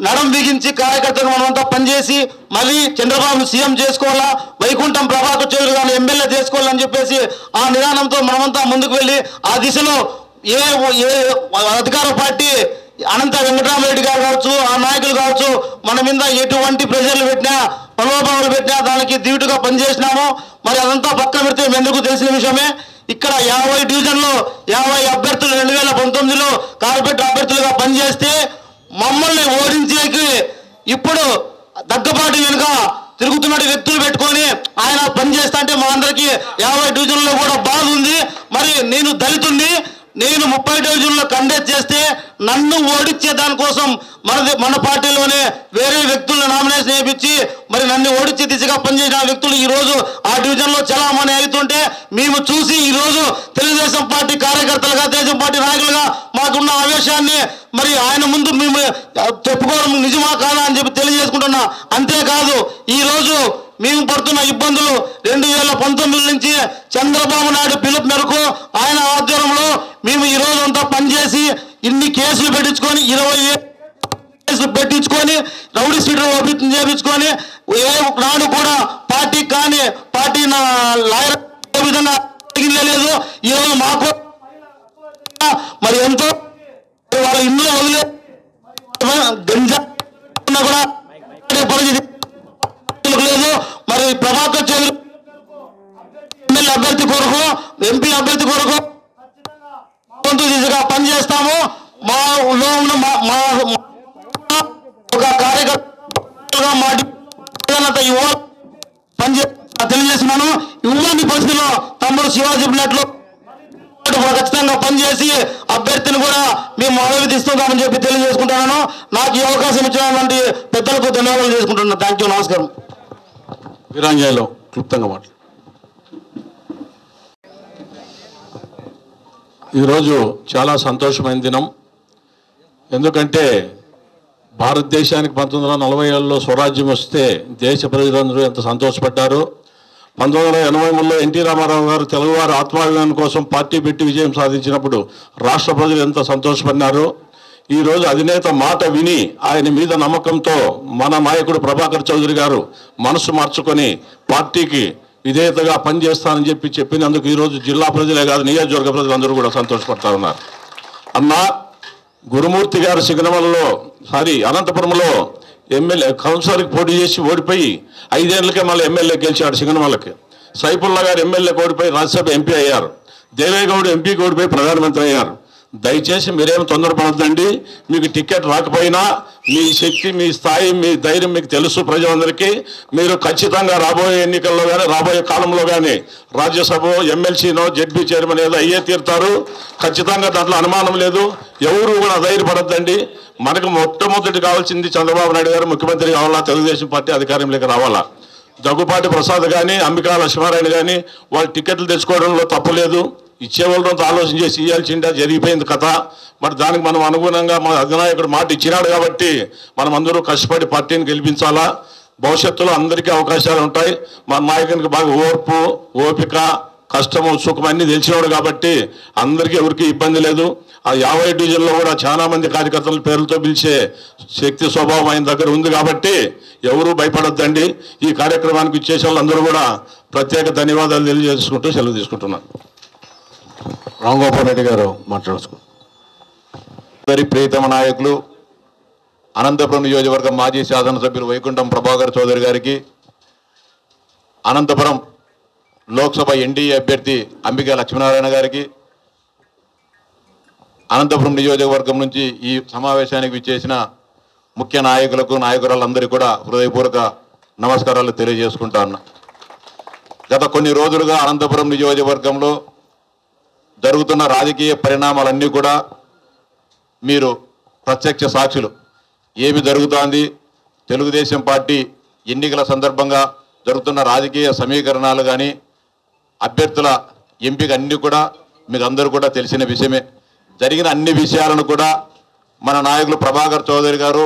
నడం బిగించి కార్యకర్తలు మనమంతా పనిచేసి మళ్ళీ చంద్రబాబు సీఎం చేసుకోవాలా, వైకుంఠం ప్రభాకర్ చౌదరి గారిని ఎమ్మెల్యే చేసుకోవాలని చెప్పేసి ఆ నిదానంతో మనమంతా ముందుకు వెళ్ళి ఆ దిశలో ఏ అధికార పార్టీ అనంత వెంకటరామరెడ్డి గారు కావచ్చు, ఆ నాయకులు కావచ్చు, మన మీద ఎటువంటి ప్రెషర్లు పెట్టినా ప్రలోభాలు పెట్టినా దానికి ధీటుగా పనిచేసినాము. మరి అదంతా పక్కన పెడితే ఎందుకు తెలిసిన విషయమే. ఇక్కడ 50 డివిజన్లో 50 అభ్యర్థులు 2019లో కార్పొరేటర్ అభ్యర్థులుగా పనిచేస్తే మమ్మల్ని ఓడించేకి ఇప్పుడు దగ్గపాటి వెనుక తిరుగుతున్న వ్యక్తులు పెట్టుకొని ఆయన పనిచేస్తా అంటే మా అందరికీ 50 డివిజన్లో కూడా బాధ ఉంది. మరి నేను దళితుడిని, నేను 30 డివిజన్లో కండక్ట్ చేస్తే నన్ను ఓడించే దానికోసం మన పార్టీలోనే వేరే వ్యక్తులను నామినేషన్ వేయించి మరి నన్ను ఓడించే దిశగా పనిచేసిన వ్యక్తులు ఈరోజు ఆ డివిజన్లో చలామణి అవుతుంటే మేము చూసి ఈరోజు తెలుగుదేశం పార్టీ కార్యకర్తలుగా, తెలుగుదేశం పార్టీ నాయకులుగా మాకున్న ఆవేశాన్ని మరి ఆయన ముందు మేము చెప్పుకోవడం నిజమా కాదా అని చెప్పి తెలియజేసుకుంటున్నా. అంతేకాదు ఈరోజు మేము పడుతున్న ఇబ్బందులు 2019 నుంచి చంద్రబాబు నాయుడు పిలుపు మేరకు ఆయన ఆధ్వర్యంలో మేము ఈ రోజు అంతా పనిచేసి ఇన్ని కేసులు పెట్టించుకొని 27 కేసులు పెట్టించుకొని రౌడీ సీట్లు ఓపెన్ చేయించుకొని ఏ నాడు కూడా పార్టీకి కానీ పార్టీ లాయర్ విధంగా లేదు. ఈరోజు మాకు మరి ఎంతో వాళ్ళ ఇంట్లో వదిలే గంజా కూడా పరిస్థితి లేదు. మరి ప్రభాకర్ చౌదరి ఎమ్మెల్యే అభ్యర్థి కొరకు, ఎంపీ అభ్యర్థి కొరకు దిశగా పనిచేస్తాము. మా ఒక కార్యకర్తగా తెలియజేస్తున్నాను. ఇవ్వని పరిస్థితిలో తమ్ముడు శివ చెప్పినట్లు ఖచ్చితంగా పనిచేసి అభ్యర్థిని కూడా మేము అభివృద్ధిస్తున్నామని చెప్పి తెలియజేసుకుంటున్నాను. నాకు ఈ అవకాశం ఇచ్చినటువంటి పెద్దలకు ధన్యవాదాలు చేసుకుంటున్నాను. థ్యాంక్ యూ, నమస్కారం. వీరాంజలిలో క్లుప్తంగా మాట్లాడు. ఈరోజు చాలా సంతోషమైన దినం. ఎందుకంటే భారతదేశానికి 1947లో స్వరాజ్యం వస్తే దేశ ప్రజలందరూ ఎంత సంతోషపడ్డారు. 1983లో ఎన్టీ రామారావు గారు తెలుగువారి ఆత్మాభిమానం కోసం పార్టీ పెట్టి విజయం సాధించినప్పుడు రాష్ట్ర ప్రజలు ఎంత సంతోషపడినారు. ఈరోజు అధినేత మాట విని ఆయన మీద నమ్మకంతో మన నాయకుడు ప్రభాకర్ చౌదరి గారు మనసు మార్చుకొని పార్టీకి విధేయతగా పనిచేస్తానని చెప్పినందుకు ఈరోజు జిల్లా ప్రజలే కాదు నియోజకవర్గ ప్రజలందరూ కూడా సంతోషపడతా ఉన్నారు. అన్నా గురుమూర్తి గారు అనంతపురంలో ఎమ్మెల్యే కౌన్సిలర్కి పోటీ చేసి ఓడిపోయి 5 ఏళ్ళకే మళ్ళీ ఎమ్మెల్యే గెలిచాడు సింగనమలకి. సైఫుల్లా గారు ఎమ్మెల్యేకి ఓడిపోయి రాజ్యసభ ఎంపీ అయ్యారు. దేవేగౌడ్ ఎంపీకి ఓడిపోయి ప్రధానమంత్రి అయ్యారు. దయచేసి మీరేం తొందరపడద్దండి. మీకు టికెట్ రాకపోయినా మీ శక్తి, మీ స్థాయి, మీ ధైర్యం మీకు తెలుసు ప్రజలందరికీ. మీరు ఖచ్చితంగా రాబోయే ఎన్నికల్లో కానీ రాబోయే కాలంలో కానీ రాజ్యసభ ఎమ్మెల్సీనో జెడ్పీ చైర్మన్ ఏదో అయ్యే తీరుతారు. ఖచ్చితంగా దాంట్లో అనుమానం లేదు. ఎవరు కూడా ధైర్యపడద్దండి. మనకు మొట్టమొదటి కావాల్సింది చంద్రబాబు నాయుడు గారు ముఖ్యమంత్రి కావాలా, తెలుగుదేశం పార్టీ అధికారంలోకి రావాలా. దగ్గుపాటి ప్రసాద్ కానీ అంబికా లక్ష్మారాయణ కానీ వాళ్ళు టికెట్లు తెచ్చుకోవడంలో తప్పులేదు. ఇచ్చేవాళ్ళతో ఆలోచన చేసి ఇవ్వాల్సిందే, జరిగిపోయింది కథ. మరి దానికి మనం అనుగుణంగా మన అధినాయకుడు మాట ఇచ్చినాడు కాబట్టి మనం అందరూ కష్టపడి పార్టీని గెలిపించాలా. భవిష్యత్తులో అందరికీ అవకాశాలు ఉంటాయి. మన నాయకునికి బాగా ఓర్పు, ఓపిక, కష్టము, సుఖం అన్నీ తెలిసినాడు కాబట్టి అందరికీ ఎవరికి ఇబ్బంది లేదు. ఆ 50 డివిజన్లో కూడా చాలా మంది కార్యకర్తల పేర్లతో పిలిచే శక్తి స్వభావం ఆయన దగ్గర ఉంది కాబట్టి ఎవరూ భయపడొద్దండి. ఈ కార్యక్రమానికి ఇచ్చేసే వాళ్ళందరూ కూడా ప్రత్యేక ధన్యవాదాలు తెలియజేసుకుంటూ సెలవు తీసుకుంటున్నాను. రామ్ గోపాల్ రెడ్డి గారు మాట్లాడుకో. ప్రియతమ నాయకులు అనంతపురం నియోజకవర్గం మాజీ శాసనసభ్యులు వైకుంఠం ప్రభాకర్ చౌదరి గారికి, అనంతపురం లోక్సభ ఎన్డీఏ అభ్యర్థి అంబికా లక్ష్మీనారాయణ గారికి, అనంతపురం నియోజకవర్గం నుంచి ఈ సమావేశానికి విచ్చేసిన ముఖ్య నాయకులకు, నాయకురాలందరికీ కూడా హృదయపూర్వక నమస్కారాలు తెలియజేసుకుంటా ఉన్నా. గత కొన్ని రోజులుగా అనంతపురం నియోజకవర్గంలో జరుగుతున్న రాజకీయ పరిణామాలన్నీ కూడా మీరు ప్రత్యక్ష సాక్షులు. ఏమి జరుగుతోంది, తెలుగుదేశం పార్టీ ఎన్నికల సందర్భంగా జరుగుతున్న రాజకీయ సమీకరణాలు కానీ, అభ్యర్థుల ఎంపిక అన్నీ కూడా మీకు అందరూ కూడా తెలిసిన విషయమే. జరిగిన అన్ని విషయాలను కూడా మన నాయకులు ప్రభాకర్ చౌదరి గారు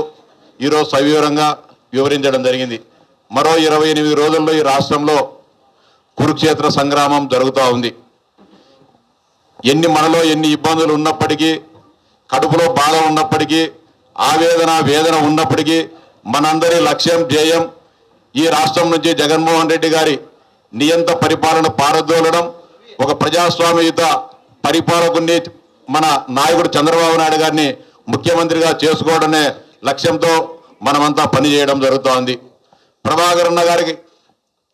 ఈరోజు సవివరంగా వివరించడం జరిగింది. మరో 28 రోజుల్లో ఈ రాష్ట్రంలో కురుక్షేత్ర సంగ్రామం జరుగుతూ ఉంది. మనలో ఎన్ని ఇబ్బందులు ఉన్నప్పటికీ, కడుపులో బాధ ఉన్నప్పటికీ, ఆవేదన వేదన ఉన్నప్పటికీ మనందరి లక్ష్యం ధ్యేయం ఈ రాష్ట్రం నుంచి జగన్మోహన్ రెడ్డి గారి నియంత పరిపాలన పారదోలడం, ఒక ప్రజాస్వామ్యయుత పరిపాలకుని మన నాయకుడు చంద్రబాబు నాయుడు గారిని ముఖ్యమంత్రిగా చేసుకోవడమే లక్ష్యంతో మనమంతా పనిచేయడం జరుగుతోంది. ప్రభాకర్ అన్న గారికి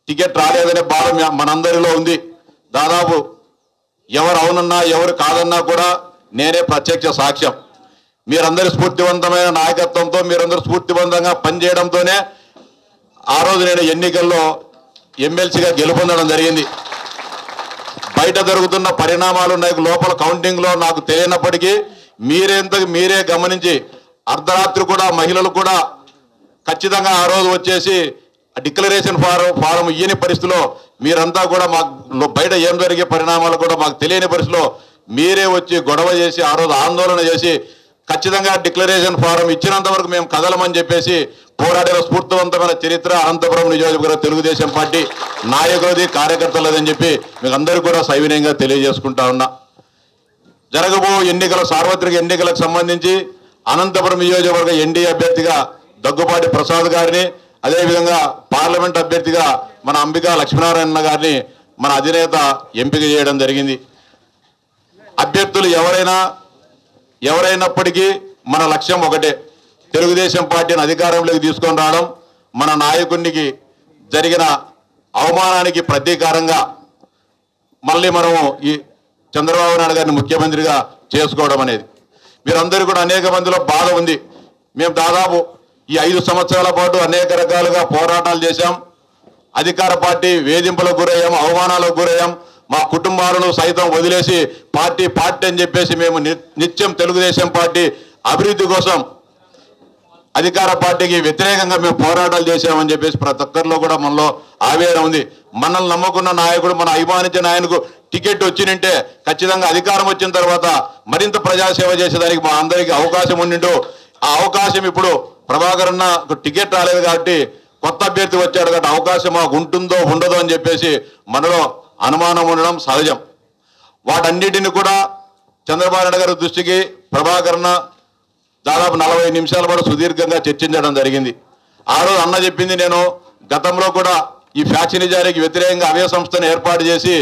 టికెట్ రాలేదనే బాధ మనందరిలో ఉంది. దాదాపు ఎవరు అవునన్నా ఎవరు కాదన్నా కూడా నేనే ప్రత్యక్ష సాక్ష్యం. మీరందరి స్ఫూర్తివంతమైన నాయకత్వంతో, మీరందరూ స్ఫూర్తివంతంగా పనిచేయడంతోనే ఆ రోజు నేను ఎన్నికల్లో ఎమ్మెల్సీగా గెలుపొందడం జరిగింది. బయట జరుగుతున్న పరిణామాలు నాకు లోపల కౌంటింగ్లో నాకు తెలియనప్పటికీ మీరే గమనించి అర్ధరాత్రి కూడా మహిళలు కూడా ఖచ్చితంగా ఆ రోజు వచ్చేసి డిక్లరేషన్ ఫారం ఇయ్యని పరిస్థితిలో మీరంతా కూడా మాకు బయట ఏం జరిగే పరిణామాలు కూడా మాకు తెలియని పరిస్థితిలో మీరే వచ్చి గొడవ చేసి ఆ రోజు ఆందోళన చేసి ఖచ్చితంగా డిక్లరేషన్ ఫారం ఇచ్చినంత వరకు మేము కదలమని చెప్పేసి పోరాడిన స్ఫూర్తివంతమైన చరిత్ర అనంతపురం నియోజకవర్గ తెలుగుదేశం పార్టీ నాయకులది, కార్యకర్తలదని చెప్పి మీకు అందరూ కూడా సవినయంగా తెలియజేసుకుంటా ఉన్నా. జరగబో సార్వత్రిక ఎన్నికలకు సంబంధించి అనంతపురం నియోజకవర్గ ఎన్డీఏ అభ్యర్థిగా దగ్గుపాటి ప్రసాద్ గారిని, అదేవిధంగా పార్లమెంట్ అభ్యర్థిగా మన అంబికా లక్ష్మీనారాయణ గారిని మన అధినేత ఎంపిక చేయడం జరిగింది. అభ్యర్థులు ఎవరైనప్పటికీ మన లక్ష్యం ఒకటే, తెలుగుదేశం పార్టీని అధికారంలోకి తీసుకొని రావడం, మన నాయకునికి జరిగిన అవమానానికి ప్రతీకారంగా మళ్ళీ మనము ఈ చంద్రబాబు నాయుడు గారిని ముఖ్యమంత్రిగా చేసుకోవడం అనేది. మీరందరూ కూడా అనేక మందిలో బాధ ఉంది. మేము దాదాపు ఈ 5 సంవత్సరాల పాటు అనేక రకాలుగా పోరాటాలు చేశాం. అధికార పార్టీ వేధింపులకు గురయ్యాం, అవమానాలకు గురయ్యాం. మా కుటుంబాలను సైతం వదిలేసి పార్టీ అని చెప్పేసి మేము నిత్యం తెలుగుదేశం పార్టీ అభివృద్ధి కోసం అధికార పార్టీకి వ్యతిరేకంగా మేము పోరాటాలు చేశామని చెప్పేసి ప్రతి ఒక్కరిలో కూడా మనలో ఆవేదన ఉంది. మనల్ని నమ్ముకున్న నాయకుడు, మన అభిమానించిన నాయకుడు టికెట్ వచ్చినంటే ఖచ్చితంగా అధికారం వచ్చిన తర్వాత మరింత ప్రజాసేవ చేసేదానికి మా అందరికీ అవకాశం ఉండిండు. ఆ అవకాశం ఇప్పుడు ప్రభాకర్ అన్న టికెట్ రాలేదు కాబట్టి కొత్త అభ్యర్థి వచ్చాడు కాబట్టి అవకాశం మాకు ఉంటుందో ఉండదో అని చెప్పేసి మనలో అనుమానం ఉండడం సహజం. వాటన్నిటిని కూడా చంద్రబాబు నాయుడు గారి దృష్టికి ప్రభాకర్ అన్న దాదాపు 40 నిమిషాల పాటు సుదీర్ఘంగా చర్చించడం జరిగింది. ఆ రోజు అన్న చెప్పింది, నేను గతంలో కూడా ఈ ఫ్యాక్షనిజానికి వ్యతిరేకంగా అవే సంస్థను ఏర్పాటు చేసి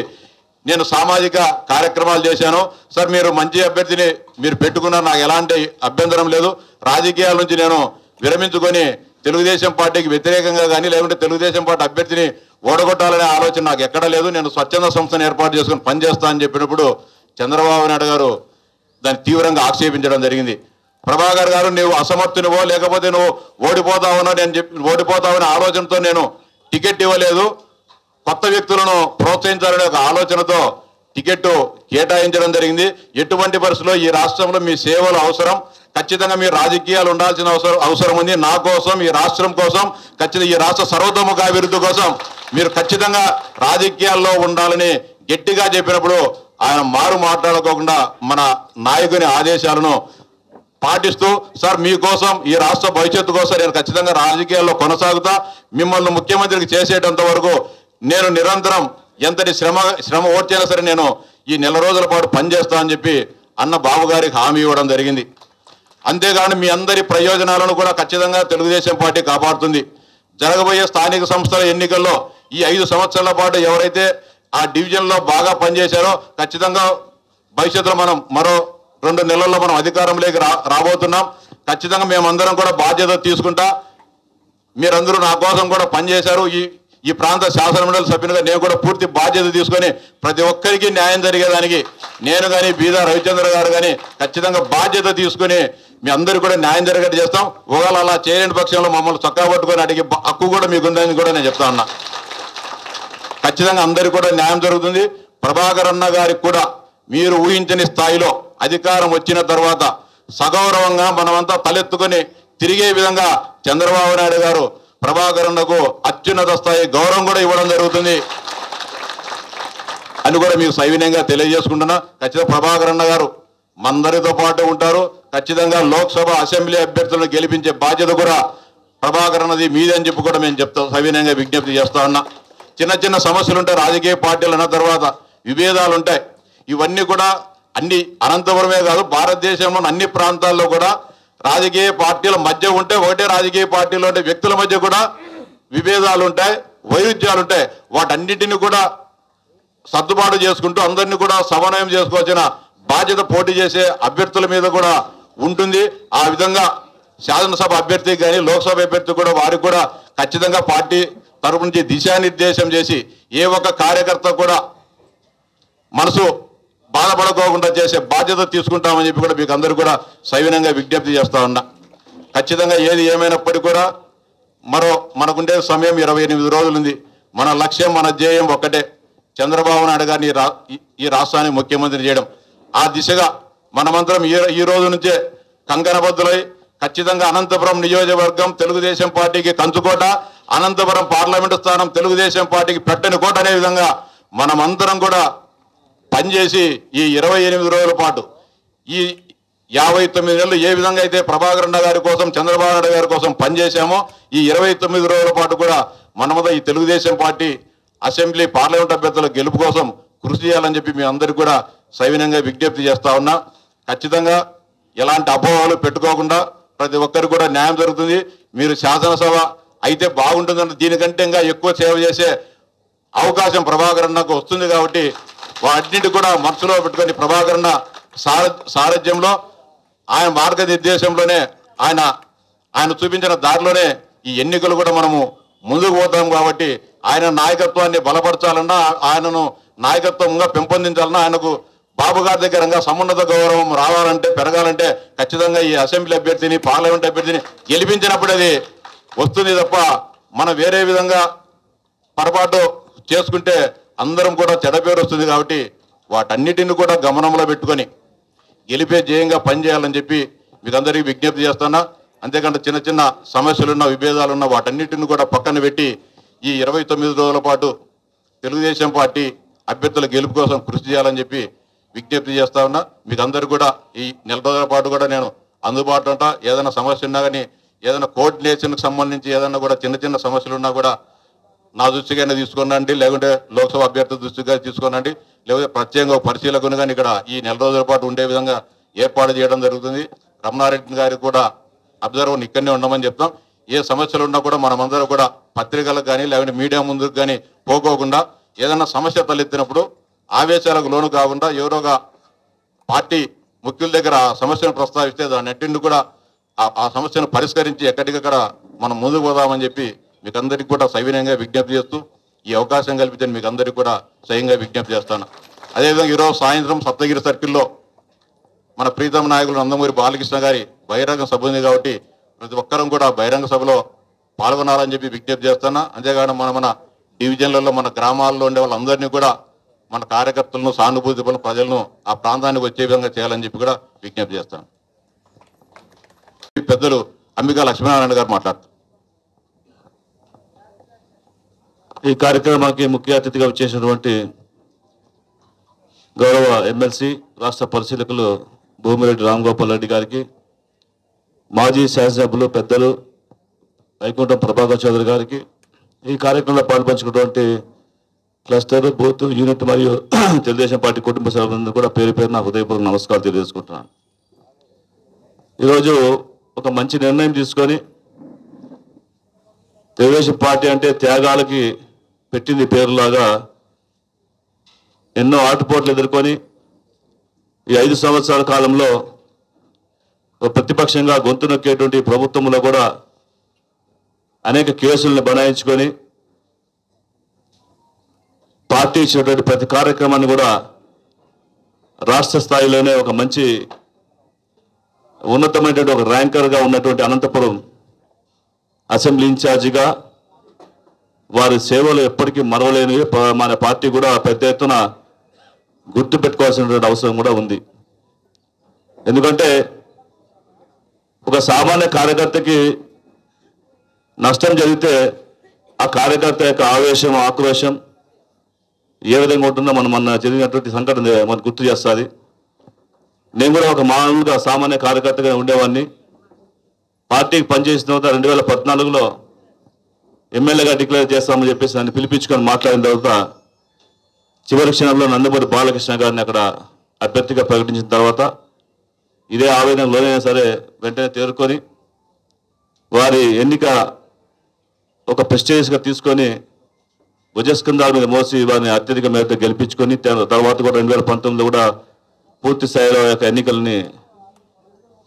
నేను సామాజిక కార్యక్రమాలు చేశాను. సార్ మీరు మంచి అభ్యర్థిని మీరు పెట్టుకున్నారు, నాకు ఎలాంటి అభ్యంతరం లేదు. రాజకీయాల నుంచి నేను విరమించుకొని తెలుగుదేశం పార్టీకి వ్యతిరేకంగా కానీ లేకుంటే తెలుగుదేశం పార్టీ అభ్యర్థిని ఓడగొట్టాలనే ఆలోచన నాకు ఎక్కడా లేదు. నేను స్వచ్ఛంద సంస్థను ఏర్పాటు చేసుకుని పనిచేస్తా అని చెప్పినప్పుడు చంద్రబాబు నాయుడు గారు దాన్ని తీవ్రంగా ఆక్షేపించడం జరిగింది. ప్రభాకర్ గారు నువ్వు అసమర్థునివో లేకపోతే నువ్వు ఓడిపోతావనే ఆలోచనతో నేను టికెట్ ఇవ్వలేదు, కొత్త వ్యక్తులను ప్రోత్సహించాలనే ఒక ఆలోచనతో టికెట్ కేటాయించడం జరిగింది. ఎటువంటి పరిస్థితుల్లో ఈ రాష్ట్రంలో మీ సేవలు అవసరం, ఖచ్చితంగా మీరు రాజకీయాలు ఉండాల్సిన అవసరం ఉంది. నా కోసం, ఈ రాష్ట్రం కోసం, ఖచ్చితంగా ఈ రాష్ట్ర సర్వతోముఖ అభివృద్ధి కోసం మీరు ఖచ్చితంగా రాజకీయాల్లో ఉండాలని గట్టిగా చెప్పినప్పుడు ఆయన మాట్లాడుకోకుండా మన నాయకుని ఆదేశాలను పాటిస్తూ, సార్ మీకోసం, ఈ రాష్ట్ర భవిష్యత్తు కోసం నేను ఖచ్చితంగా రాజకీయాల్లో కొనసాగుతా, మిమ్మల్ని ముఖ్యమంత్రికి చేసేటంత వరకు నేను నిరంతరం ఎంతటి శ్రమ ఓడ్చైనా సరే నేను ఈ 4 రోజుల పాటు పనిచేస్తా అని చెప్పి అన్న బాబు గారికి హామీ ఇవ్వడం జరిగింది. అంతేగాని మీ అందరి ప్రయోజనాలను కూడా ఖచ్చితంగా తెలుగుదేశం పార్టీ కాపాడుతుంది. జరగబోయే స్థానిక సంస్థల ఎన్నికల్లో ఈ 5 సంవత్సరాల పాటు ఎవరైతే ఆ డివిజన్లో బాగా పనిచేశారో ఖచ్చితంగా భవిష్యత్తులో మనం మరో 2 నెలల్లో మనం అధికారంలోకి రాబోతున్నాం. ఖచ్చితంగా మేమందరం కూడా బాధ్యత తీసుకుంటా. మీరందరూ నా కోసం కూడా పనిచేశారు. ఈ ప్రాంత శాసనమండలి సభ్యునిగా నేను కూడా పూర్తి బాధ్యత తీసుకొని ప్రతి ఒక్కరికి న్యాయం జరిగేదానికి నేను కానీ బీదా రవిచంద్ర గారు కానీ ఖచ్చితంగా బాధ్యత తీసుకుని మీ అందరూ కూడా న్యాయం జరిగేట్టు చేస్తాం. ఒకవేళ అలా చేయలేని పక్షంలో మమ్మల్ని చొక్కా పట్టుకొని అడిగే హక్కు కూడా మీకు ఉందని కూడా నేను చెప్తా ఉన్నా. ఖచ్చితంగా అందరికీ కూడా న్యాయం జరుగుతుంది. ప్రభాకర్ అన్న గారికి కూడా మీరు ఊహించని స్థాయిలో అధికారం వచ్చిన తర్వాత సగౌరవంగా మనమంతా తలెత్తుకొని తిరిగే విధంగా చంద్రబాబు నాయుడు గారు ప్రభాకర్ అన్నకు అత్యున్నత స్థాయి గౌరవం కూడా ఇవ్వడం జరుగుతుంది అని కూడా మీకు సవినయంగా తెలియజేసుకుంటున్నా. ఖచ్చితంగా ప్రభాకర్ అన్న గారు మందరితో పాటు ఉంటారు. ఖచ్చితంగా లోక్సభ అసెంబ్లీ అభ్యర్థులను గెలిపించే బాధ్యత కూడా ప్రభాకర్ అన్నది మీదని చెప్పి కూడా మేము చెప్తాం, సవినయంగా విజ్ఞప్తి చేస్తా ఉన్నా. చిన్న చిన్న సమస్యలు ఉంటాయి రాజకీయ పార్టీలు అన్న తర్వాత, విభేదాలు ఉంటాయి. ఇవన్నీ కూడా అన్ని అనంతపురమే కాదు భారతదేశంలోని అన్ని ప్రాంతాల్లో కూడా రాజకీయ పార్టీల మధ్య ఉంటే, ఒకటే రాజకీయ పార్టీలో ఉంటే వ్యక్తుల మధ్య కూడా విభేదాలు ఉంటాయి, వైరుధ్యాలు ఉంటాయి. వాటన్నిటిని కూడా సర్దుబాటు చేసుకుంటూ అందరినీ కూడా సమన్వయం చేసుకోవాల్సిన బాధ్యత పోటీ చేసే అభ్యర్థుల మీద కూడా ఉంటుంది. ఆ విధంగా శాసనసభ అభ్యర్థికి కానీ లోక్సభ అభ్యర్థి కూడా వారికి కూడా ఖచ్చితంగా పార్టీ తరపు నుంచి దిశానిర్దేశం చేసి ఏ ఒక్క కార్యకర్త కూడా మనసు బాధపడకోకుండా చేసే బాధ్యత తీసుకుంటామని చెప్పి కూడా మీకు అందరూ కూడా సవినంగా విజ్ఞప్తి చేస్తా ఉన్నా. ఖచ్చితంగా ఏది ఏమైనప్పటికీ కూడా మనకుండే సమయం 28 రోజులు ఉంది. మన లక్ష్యం, మన ధ్యేయం ఒక్కటే, చంద్రబాబు నాయుడు గారిని ఈ రాష్ట్రాన్ని ముఖ్యమంత్రి చేయడం. ఆ దిశగా మనమందరం ఈ రోజు నుంచే కంకణబద్దులై ఖచ్చితంగా అనంతపురం నియోజకవర్గం తెలుగుదేశం పార్టీకి కంచుకోట, అనంతపురం పార్లమెంటు స్థానం తెలుగుదేశం పార్టీకి పెట్టని కోట అనే విధంగా మనమందరం కూడా పనిచేసి ఈ 28 రోజుల పాటు ఈ 59 నెలలు ఏ విధంగా అయితే ప్రభాకర్ అన్న గారి కోసం, చంద్రబాబు నాయుడు గారి కోసం పనిచేశామో ఈ 29 రోజుల పాటు కూడా మనమంతా ఈ తెలుగుదేశం పార్టీ అసెంబ్లీ పార్లమెంట్ అభ్యర్థుల గెలుపు కోసం కృషి చేయాలని చెప్పి మీ అందరికీ కూడా సవినంగా విజ్ఞప్తి చేస్తా ఉన్నా. ఖచ్చితంగా ఎలాంటి అపోహలు పెట్టుకోకుండా ప్రతి ఒక్కరికి కూడా న్యాయం జరుగుతుంది. మీరు శాసనసభ అయితే బాగుంటుందంటే దీనికంటే ఇంకా ఎక్కువ సేవ చేసే అవకాశం ప్రభాకర్ అన్నకు వస్తుంది. కాబట్టి వాటిని కూడా మనసులో పెట్టుకొని ప్రభాకర్ అన్న సారథ్యంలో ఆయన మార్గనిర్దేశంలోనే ఆయన చూపించిన దారిలోనే ఈ ఎన్నికలు కూడా మనము ముందుకు పోతాం. కాబట్టి ఆయన నాయకత్వాన్ని బలపరచాలన్నా, ఆయనను నాయకత్వంగా పెంపొందించాలన్నా, ఆయనకు బాబు గారి దగ్గరంగా సమున్నత గౌరవం రావాలంటే, పెరగాలంటే ఖచ్చితంగా ఈ అసెంబ్లీ అభ్యర్థిని, పార్లమెంట్ అభ్యర్థిని గెలిపించినప్పుడు అది వస్తుంది తప్ప మనం వేరే విధంగా పొరపాటు చేసుకుంటే అందరం కూడా చెడ్డ పేరు వస్తుంది. కాబట్టి వాటన్నిటిని కూడా గమనంలో పెట్టుకొని గెలిపే ధ్యేయంగా పనిచేయాలని చెప్పి మీకు అందరికీ విజ్ఞప్తి చేస్తున్నా. అంతేకాకుండా చిన్న చిన్న సమస్యలున్న, విభేదాలున్న వాటన్నిటిని కూడా పక్కన పెట్టి ఈ 29 రోజుల పాటు తెలుగుదేశం పార్టీ అభ్యర్థుల గెలుపు కోసం కృషి చేయాలని చెప్పి విజ్ఞప్తి చేస్తా ఉన్నా. మీకు అందరూ కూడా ఈ 4 రోజుల పాటు కూడా నేను అందుబాటులో ఉంటా. ఏదైనా సమస్య ఉన్నా కానీ, ఏదైనా కోఆర్డినేషన్కి సంబంధించి ఏదైనా కూడా చిన్న చిన్న సమస్యలు ఉన్నా కూడా నా దృష్టికైనా తీసుకున్నాండి, లేకుంటే లోక్సభ అభ్యర్థి దృష్టిగా తీసుకున్నాండి, లేకపోతే ప్రత్యేకంగా పరిశీలకుని కానీ ఇక్కడ ఈ 4 రోజుల పాటు ఉండే విధంగా ఏర్పాటు చేయడం జరుగుతుంది. రమణారెడ్డి గారికి కూడా అబ్జర్వర్ ఇక్కడనే ఉండమని చెప్తాం. ఏ సమస్యలు ఉన్నా కూడా మనమందరం కూడా పత్రికలకు కానీ లేకుంటే మీడియా ముందుకు కానీ పోకోకుండా ఏదైనా సమస్య తలెత్తినప్పుడు ఆవేశాలకు లోను కాకుండా ఎవరోగా పార్టీ ముఖ్యుల దగ్గర ఆ సమస్యను ప్రస్తావిస్తే దాన్ని కూడా ఆ సమస్యను పరిష్కరించి ఎక్కడికక్కడ మనం ముందుకు పోదామని చెప్పి మీకు అందరికీ కూడా సవినయంగా విజ్ఞప్తి చేస్తూ ఈ అవకాశం కల్పించని మీకు అందరికీ కూడా స్వయంగా విజ్ఞప్తి చేస్తాను. అదేవిధంగా ఈరోజు సాయంత్రం సప్తగిరి సర్కిల్లో మన ప్రీతమ నాయకులు నందమూరి బాలకృష్ణ గారి బహిరంగ సభ ఉంది. కాబట్టి ప్రతి ఒక్కరం కూడా బహిరంగ సభలో పాల్గొనాలని చెప్పి విజ్ఞప్తి చేస్తున్నా. అంతేకాకుండా మన డివిజన్లలో, మన గ్రామాల్లో ఉండే వాళ్ళందరినీ కూడా మన కార్యకర్తలను, సానుభూతి ప్రజలను ఆ ప్రాంతానికి వచ్చే విధంగా చేయాలని చెప్పి కూడా విజ్ఞప్తి చేస్తాను. పెద్దలు అంబికా లక్ష్మీనారాయణ గారు మాట్లాడుతారు. ఈ కార్యక్రమానికి ముఖ్య అతిథిగా వచ్చేసినటువంటి గౌరవ ఎమ్మెల్సీ రాష్ట్ర పరిశీలకులు భూమిరెడ్డి రామగోపాల్ రెడ్డి గారికి, మాజీ శాసనసభ్యులు పెద్దలు వైకుంఠం ప్రభాకర్ చౌదరి గారికి, ఈ కార్యక్రమంలో పాల్పంచుకున్నటువంటి క్లస్టర్, బూత్, యూనిట్ మరియు తెలుగుదేశం పార్టీ కుటుంబ సభ్యులందరూ కూడా పేరు పేరున హృదయపూర్వక నమస్కారాలు తెలియజేసుకుంటున్నాను. ఈరోజు ఒక మంచి నిర్ణయం తీసుకొని, తెలుగుదేశం పార్టీ అంటే త్యాగాలకి పెట్టింది పేరులాగా ఎన్నో ఆటుపోట్లు ఎదుర్కొని ఈ 5 సంవత్సరాల కాలంలో ప్రతిపక్షంగా గొంతు నొక్కేటువంటి ప్రభుత్వంలో కూడా అనేక కేసులను బనాయించుకొని పార్టీ ఇచ్చినటువంటి ప్రతి కార్యక్రమాన్ని కూడా రాష్ట్ర స్థాయిలోనే ఒక మంచి ఉన్నతమైనటువంటి ఒక ర్యాంకర్గా ఉన్నటువంటి అనంతపురం అసెంబ్లీ ఇన్ఛార్జిగా వారి సేవలు ఎప్పటికీ మరవలేనివి. మన పార్టీ కూడా పెద్ద ఎత్తున గుర్తు పెట్టుకోవాల్సినటువంటి అవసరం కూడా ఉంది. ఎందుకంటే ఒక సామాన్య కార్యకర్తకి నష్టం జరిగితే ఆ కార్యకర్త యొక్క ఆవేశం ఆక్రోశం ఏ విధంగా ఉంటుందో మన జరిగినటువంటి సంఘటన మనకు గుర్తు చేస్తుంది. నేను కూడా ఒక మామూలుగా సామాన్య కార్యకర్తగా ఉండేవాడిని. పార్టీకి పనిచేసిన తర్వాత 2014లో ఎమ్మెల్యేగా డిక్లేర్ చేస్తామని చెప్పేసి నన్ను పిలిపించుకొని మాట్లాడిన తర్వాత చివరి క్షణంలో నందమూరి బాలకృష్ణ గారిని అక్కడ అభ్యర్థిగా ప్రకటించిన తర్వాత ఇదే ఆవేదన లోనైనా సరే వెంటనే తేరుకొని వారి ఎన్నిక ఒక ప్రెస్టేజ్గా తీసుకొని భుజస్కంధాల మీద మోసి వారిని అత్యధిక మేరతో గెలిపించుకొని తర్వాత కూడా 2019లో కూడా పూర్తి స్థాయిలో యొక్క ఎన్నికలని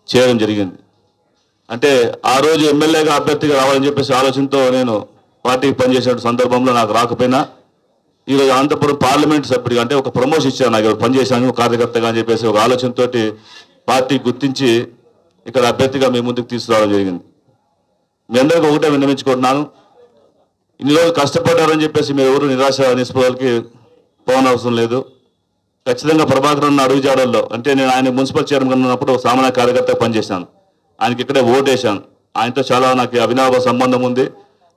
చేయడం జరిగింది. అంటే ఆ రోజు ఎమ్మెల్యేగా అభ్యర్థిగా రావాలని చెప్పేసి ఆలోచనతో నేను పార్టీకి పనిచేసిన సందర్భంలో నాకు రాకపోయినా ఈరోజు అనంతపురం పార్లమెంట్ సభ్యుడిగా అంటే ఒక ప్రమోషన్ ఇచ్చాను, నాకు పనిచేశాను కార్యకర్తగా అని చెప్పేసి ఒక ఆలోచనతో పార్టీ గుర్తించి ఇక్కడ అభ్యర్థిగా మీ ముందుకు తీసుకురావడం జరిగింది. మీ అందరికీ ఒకటే విన్నవించుకుంటున్నాను, ఇన్ని రోజులు కష్టపడ్డారని చెప్పేసి మీరు ఎవరు నిరాశ నిస్పృహలకి పోనవసరం లేదు. ఖచ్చితంగా ప్రభాకరన్ అడుగుజాడల్లో అంటే నేను ఆయన మున్సిపల్ చైర్మన్ ఉన్నప్పుడు ఒక సామాన్య కార్యకర్తగా పనిచేశాను. ఆయనకి ఇక్కడే ఓటేశాను. ఆయనతో చాలా నాకు అవినాభ సంబంధం ఉంది.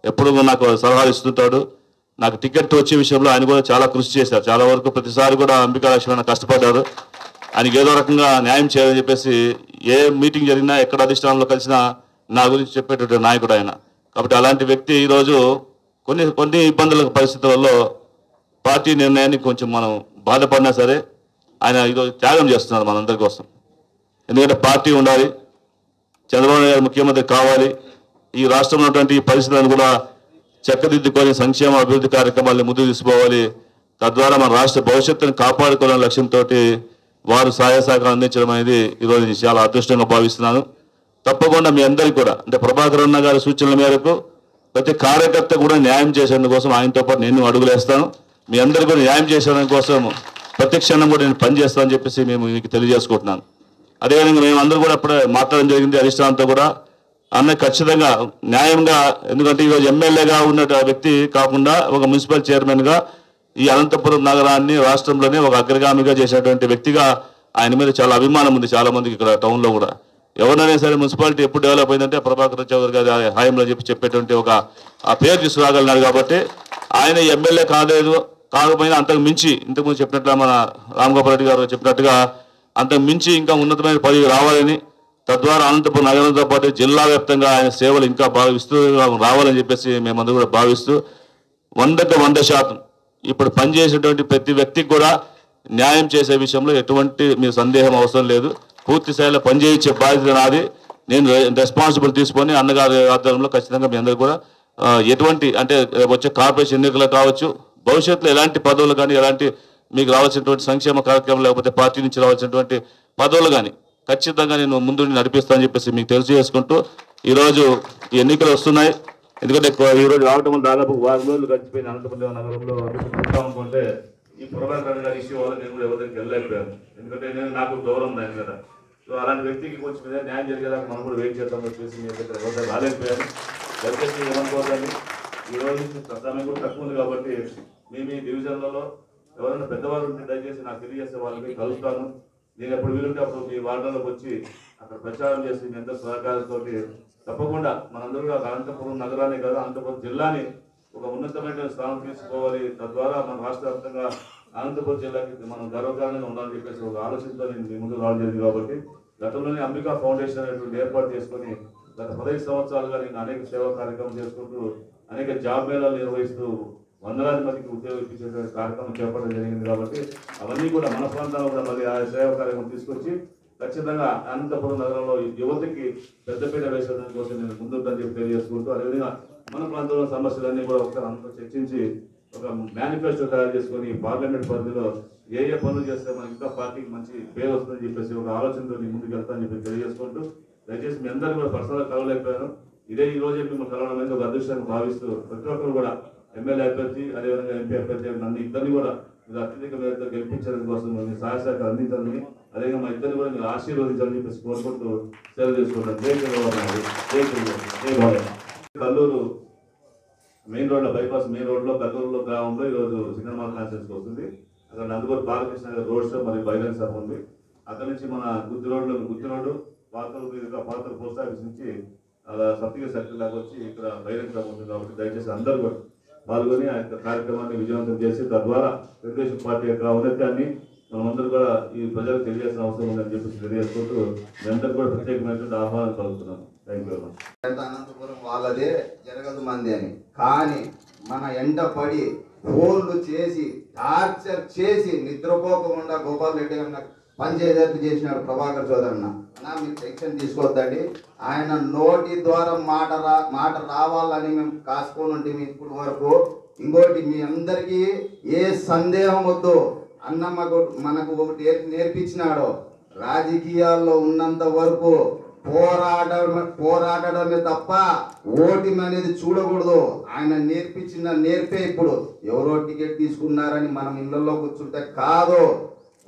ఎప్పుడు నాకు సలహాలు ఇస్తుంటాడు. నాకు టికెట్ వచ్చే విషయంలో ఆయన కూడా చాలా కృషి చేశారు. చాలా వరకు ప్రతిసారి కూడా అంబికా లక్ష్మణ కష్టపడ్డారు. ఆయనకి ఏదో రకంగా న్యాయం చేయాలని చెప్పేసి ఏ మీటింగ్ జరిగినా ఎక్కడ అధిష్టానంలో కలిసినా నా గురించి చెప్పేటటువంటి నాయకుడు ఆయన. కాబట్టి అలాంటి వ్యక్తి ఈరోజు కొన్ని ఇబ్బందుల పరిస్థితులలో పార్టీ నిర్ణయాన్ని కొంచెం మనం బాధపడినా సరే ఆయన ఈరోజు త్యాగం చేస్తున్నారు మనందరి కోసం. ఎందుకంటే పార్టీ ఉండాలి, చంద్రబాబు నాయుడు గారు ముఖ్యమంత్రి కావాలి, ఈ రాష్ట్రంలో ఉన్నటువంటి ఈ పరిస్థితులను కూడా చక్కదిద్దుకొని సంక్షేమ అభివృద్ధి కార్యక్రమాలను ముందుకు తీసుకోవాలి. తద్వారా మన రాష్ట్ర భవిష్యత్తును కాపాడుకోవాలనే లక్ష్యంతో వారు సహాయ సహకారం అందించడం అనేది ఈరోజు నేను చాలా అదృష్టంగా భావిస్తున్నాను. తప్పకుండా మీ అందరికీ కూడా అంటే ప్రభాకరన్న గారి సూచనల మేరకు ప్రతి కార్యకర్త కూడా న్యాయం చేసేందుకు కోసం ఆయనతో పాటు నేను అడుగులేస్తాను. మీ అందరికీ కూడా న్యాయం చేసేందుకు కోసం ప్రతి క్షణం కూడా నేను పనిచేస్తానని చెప్పేసి మేము మీకు తెలియజేసుకుంటున్నాను. అదేవిధంగా మేము అందరూ కూడా అప్పుడే మాట్లాడడం జరిగింది అధిష్టానంతో కూడా. అన్న ఖచ్చితంగా న్యాయంగా, ఎందుకంటే ఈరోజు ఎమ్మెల్యేగా ఉన్న వ్యక్తి కాకుండా ఒక మున్సిపల్ చైర్మన్గా ఈ అనంతపురం నగరాన్ని రాష్ట్రంలోనే ఒక అగ్రగామిగా చేసినటువంటి వ్యక్తిగా ఆయన మీద చాలా అభిమానం ఉంది చాలా మందికి ఇక్కడ టౌన్లో కూడా. ఎవరైనా సరే మున్సిపాలిటీ ఎప్పుడు డెవలప్ అయిందంటే ప్రభాకర్ చౌదరి గారి హాయంలో చెప్పేటువంటి ఒక ఆ పేరు తీసుకురాగలిగినారు. కాబట్టి ఆయన ఎమ్మెల్యే కాకపోయినా అంతకు మించి ఇంతకుముందు చెప్పినట్లు మన రామగోపాల్ రెడ్డి గారు చెప్పినట్టుగా అంతకు మించి ఇంకా ఉన్నతమైన పదవి రావాలని, తద్వారా అనంతపురం నగరంతో పాటు జిల్లా వ్యాప్తంగా ఆయన సేవలు ఇంకా బాగా విస్తృతంగా రావాలని చెప్పేసి మేమందరూ కూడా భావిస్తూ 100% ఇప్పుడు పనిచేసేటువంటి ప్రతి వ్యక్తికి కూడా న్యాయం చేసే విషయంలో ఎటువంటి మీరు సందేహం అవసరం లేదు. పూర్తి స్థాయిలో పనిచేయించే బాధ్యత నాది. నేను రెస్పాన్సిబుల్ తీసుకొని అన్నగారి ఆధ్వర్యంలో ఖచ్చితంగా మీ అందరూ కూడా ఎటువంటి అంటే వచ్చే కార్పొరేషన్ ఎన్నికలు కావచ్చు, భవిష్యత్తులో ఎలాంటి పదవులు కానీ ఎలాంటి మీకు రావాల్సినటువంటి సంక్షేమ కార్యక్రమం లేకపోతే పార్టీ నుంచి రావాల్సినటువంటి పదవులు కానీ ఖచ్చితంగా నేను ముందు నడిపిస్తానని చెప్పేసి మీకు తెలియజేసుకుంటూ ఈరోజు ఈ ఎన్నికలు వస్తున్నాయి. ఎందుకంటే ఈరోజు రావటం దాదాపు 6 రోజులు గడిచిపోయిన అనంతపురం నగరంలో అనుకుంటే ఈ ప్రభాకర్ గారి ఇష్యూ వల్ల నేను కూడా ఎవరికి వెళ్ళలేకపోయాను. ఎందుకంటే నాకు గౌరవం దాని కదా. సో అలాంటి వ్యక్తికి కొంచెం మీద న్యాయం జరిగేదాకా మనం కూడా వెయిట్ చేద్దాం చెప్పేసి మీ దగ్గర ఎవరైనా రాలేకపోయాను. దయచేసి ఏమనుకోవద్దండి. ఈరోజు సమయం కూడా తక్కువ ఉంది కాబట్టి మీ డివిజన్లలో ఎవరైనా పెద్దవాళ్ళు ఉంటే దయచేసి నాకు తెలియజేసే వాళ్ళకి కలుస్తాను. నేను ఎప్పుడు వీలుంటే అప్పుడు మీ వార్డులోకి వచ్చి అక్కడ ప్రచారం చేసి మీ అందరి సహకారంతో తప్పకుండా మనందరూ అనంతపురం నగరాన్ని కాదు అనంతపురం జిల్లాని ఒక ఉన్నతమైన స్థానం తీసుకోవాలి. తద్వారా మన రాష్ట్ర వ్యాప్తంగా అనంతపురం జిల్లాకి మనం గర్వకారణంగా ఉండాలని చెప్పేసి ఒక ఆలోచనతో నేను మీ ముందు రావడం జరిగింది. కాబట్టి గతంలోనే అంబికా ఫౌండేషన్ అనేటువంటి ఏర్పాటు చేసుకొని గత 15 సంవత్సరాలుగా నేను అనేక సేవా కార్యక్రమం చేసుకుంటూ అనేక జాబ్ మేళాలు నిర్వహిస్తూ వందలాది మందికి ఉద్యోగం ఇప్పించేటువంటి కార్యక్రమం చేపట్టడం జరిగింది. కాబట్టి అవన్నీ కూడా మన ప్రాంతాల్లో కూడా మళ్ళీ ఆ సేవా కార్యక్రమం తీసుకొచ్చి ఖచ్చితంగా అనంతపురం నగరంలో యువతకి పెద్దపీట వేసేదాని కోసం నేను ముందుంటని చెప్పి తెలియజేసుకుంటూ అదేవిధంగా మన ప్రాంతంలో సమస్యలన్నీ కూడా ఒకసారి అందరూ చర్చించి ఒక మేనిఫెస్టో తయారు చేసుకొని పార్లమెంట్ పరిధిలో ఏ పనులు చేస్తే మనకి ఇంకా పార్టీకి మంచి పేరు వస్తుందని చెప్పేసి ఒక ఆలోచనతో ముందుకు వెళ్తానని చెప్పి తెలియజేసుకుంటూ దయచేసి మీ అందరూ కూడా పర్సనల్గా కలవలేకపోయాను. ఇదే ఈ రోజే మిమ్మల్ని కలవడం అనేది ఒక అదృష్టాన్ని భావిస్తూ ప్రతి ఒక్కరు కూడా ఎమ్మెల్యే అభ్యర్థి అదేవిధంగా ఎంపీ అభ్యర్థి నన్ను ఇద్దరిని కూడా మీరు అత్యధిక మేరతో గెలిపించడం కోసం మీరు సహాయ సహకారం అందించాలని అదేవిధంగా మా ఇద్దరిని కూడా మీరు ఆశీర్వదించాలని చెప్పేసి కోరుకుంటూ సేవ చేసుకుంటాను. జై చంద్రబాబు, జై బాలయ్య. కల్లూరు మెయిన్ రోడ్లో బైపాస్ మెయిన్ రోడ్లో కల్లూరులో గ్రామంలో ఈరోజు సినిమా కాన్ఫరెన్స్ వస్తుంది. అక్కడ నందుకూరు బాలకృష్ణ గారి రోడ్ షో మరియు బహిరంగ సభ ఉంది. అక్కడ నుంచి మన గుత్తి రోడ్డు పాతలు పోస్ట్ ఆఫీస్ నుంచి అలా సప్తిగిరి సర్కిల్ దాకా వచ్చి ఇక్కడ బహిరంగ సభ ఉంటుంది. కాబట్టి దయచేసి అందరూ కూడా పాల్గొని ఆ యొక్క కార్యక్రమాన్ని విజయవంతం చేసి తద్వారా తెలుగుదేశం పార్టీ యొక్క ఔన్నత్యాన్ని మనమందరూ కూడా ఈ ప్రజలకు తెలియాల్సిన అవసరం ఉందని చెప్పి తెలియజేసుకుంటూ మీ అందరూ కూడా ప్రత్యేకమైనటువంటి ఆహ్వానం కలుగుతున్నాను. Thank you very much. Anantapur వాళ్ళదే జరగదు మంది అని, కానీ మన ఎంట పడి ఫోన్లు చేసి టార్చర్ చేసి నిద్రపోకుండా గోపాల్ రెడ్డి గారు పనిచేసేట్టు చేసినాడు ప్రభాకర్ చౌదరన్న. అన్నా మీరు టెన్షన్ తీసుకోవద్దండి, ఆయన నోటి ద్వారా మాట రావాలని మేము కాసుకొని ఉంటే ఇప్పుడు వరకు. ఇంకోటి మీ అందరికీ ఏ సందేహం వద్దు, అన్న మనకు ఒకటి నేర్పించినాడు, రాజకీయాల్లో ఉన్నంత వరకు పోరాడమే తప్ప ఓటింగ్ అనేది చూడకూడదు. ఆయన నేర్పించిన నేర్పే ఇప్పుడు ఎవరో టికెట్ తీసుకున్నారని మనం ఇళ్లలో కూర్చుంటే కాదు.